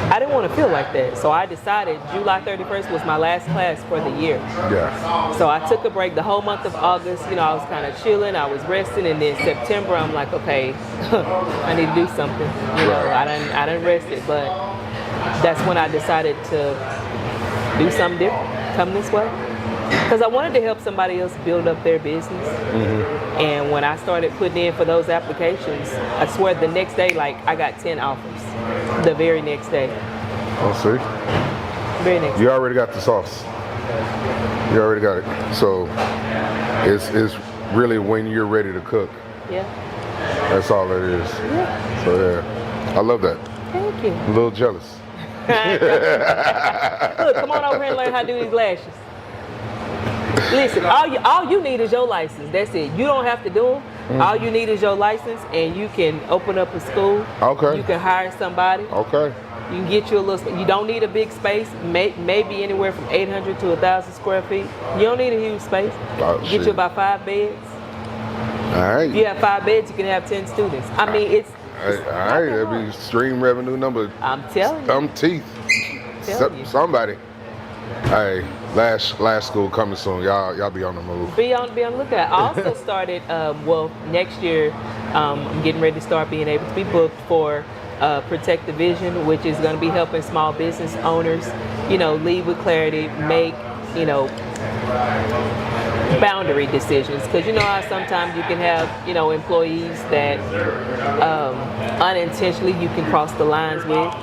D: I didn't want to feel like that, so I decided July 31st was my last class for the year. Yeah. So I took a break the whole month of August. I was kind of chilling, I was resting, and then September I'm like, okay, I need to do something. I didn't rest it, but that's when I decided to do something different, come this way. Because I wanted to help somebody else build up their business. And when I started putting in for those applications, I swear the next day, I got 10 offers. The very next day.
A: Oh, see?
D: Very next day.
A: You already got the sauce. You already got it. So it's really when you're ready to cook.
D: Yeah.
A: That's all it is.
D: Yeah.
A: So yeah, I love that.
D: Thank you.
A: I'm a little jealous.
D: Look, come on over here and learn how to do these lashes. Listen, all you need is your license. That's it. You don't have to do them. All you need is your license, and you can open up a school. Okay. You can hire somebody. Okay. You can get you a little. You don't need a big space. Maybe anywhere from 800 to 1,000 square feet. You don't need a huge space. Get you about 5 beds. All right. If you have 5 beds, you can have 10 students. It's
A: all right. That'd be stream revenue number.
D: I'm telling you.
A: Some teeth. Somebody. Hey, Lash school coming soon. Y'all be on the move.
D: Be on the lookout. I also started, well, next year, I'm getting ready to start being able to be booked for Protect the Vision, which is going to be helping small business owners, lead with clarity, make, boundary decisions. Because how sometimes you can have, employees that unintentionally you can cross the lines with,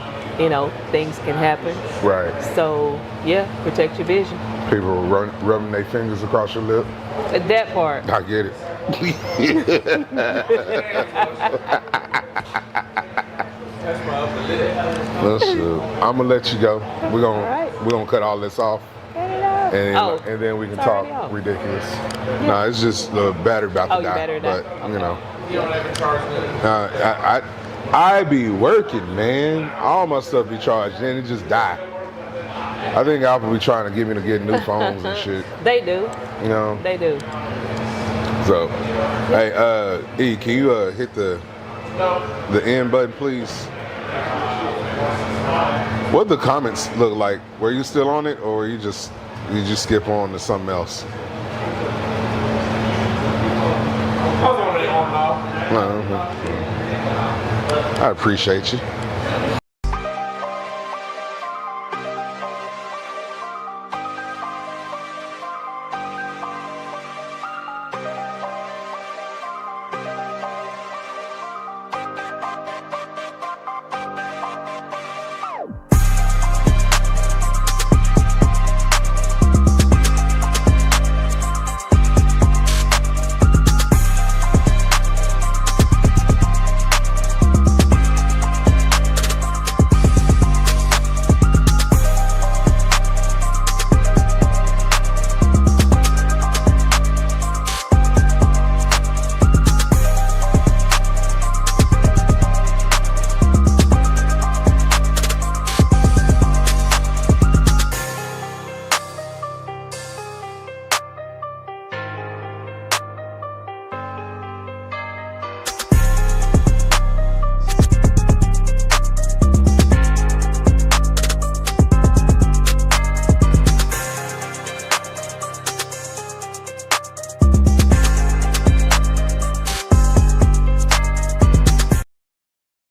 D: things can happen.
A: Right.
D: So, yeah, protect your vision.
A: People rubbing their fingers across your lip.
D: That part.
A: I get it. I'm gonna let you go. We're gonna cut all this off, and then we can talk ridiculous. Yeah. No, it's just the battery about to die. But
C: You don't ever charge them.
A: I be working, man. All my stuff be charged, then it just die. I think Apple be trying to get me to get new phones and shit.
D: They do. They do.
A: So, hey, E, can you hit the end button, please? What the comments look like? Were you still on it, or you just skip on to something else?
C: I was already on and off.
A: I appreciate you.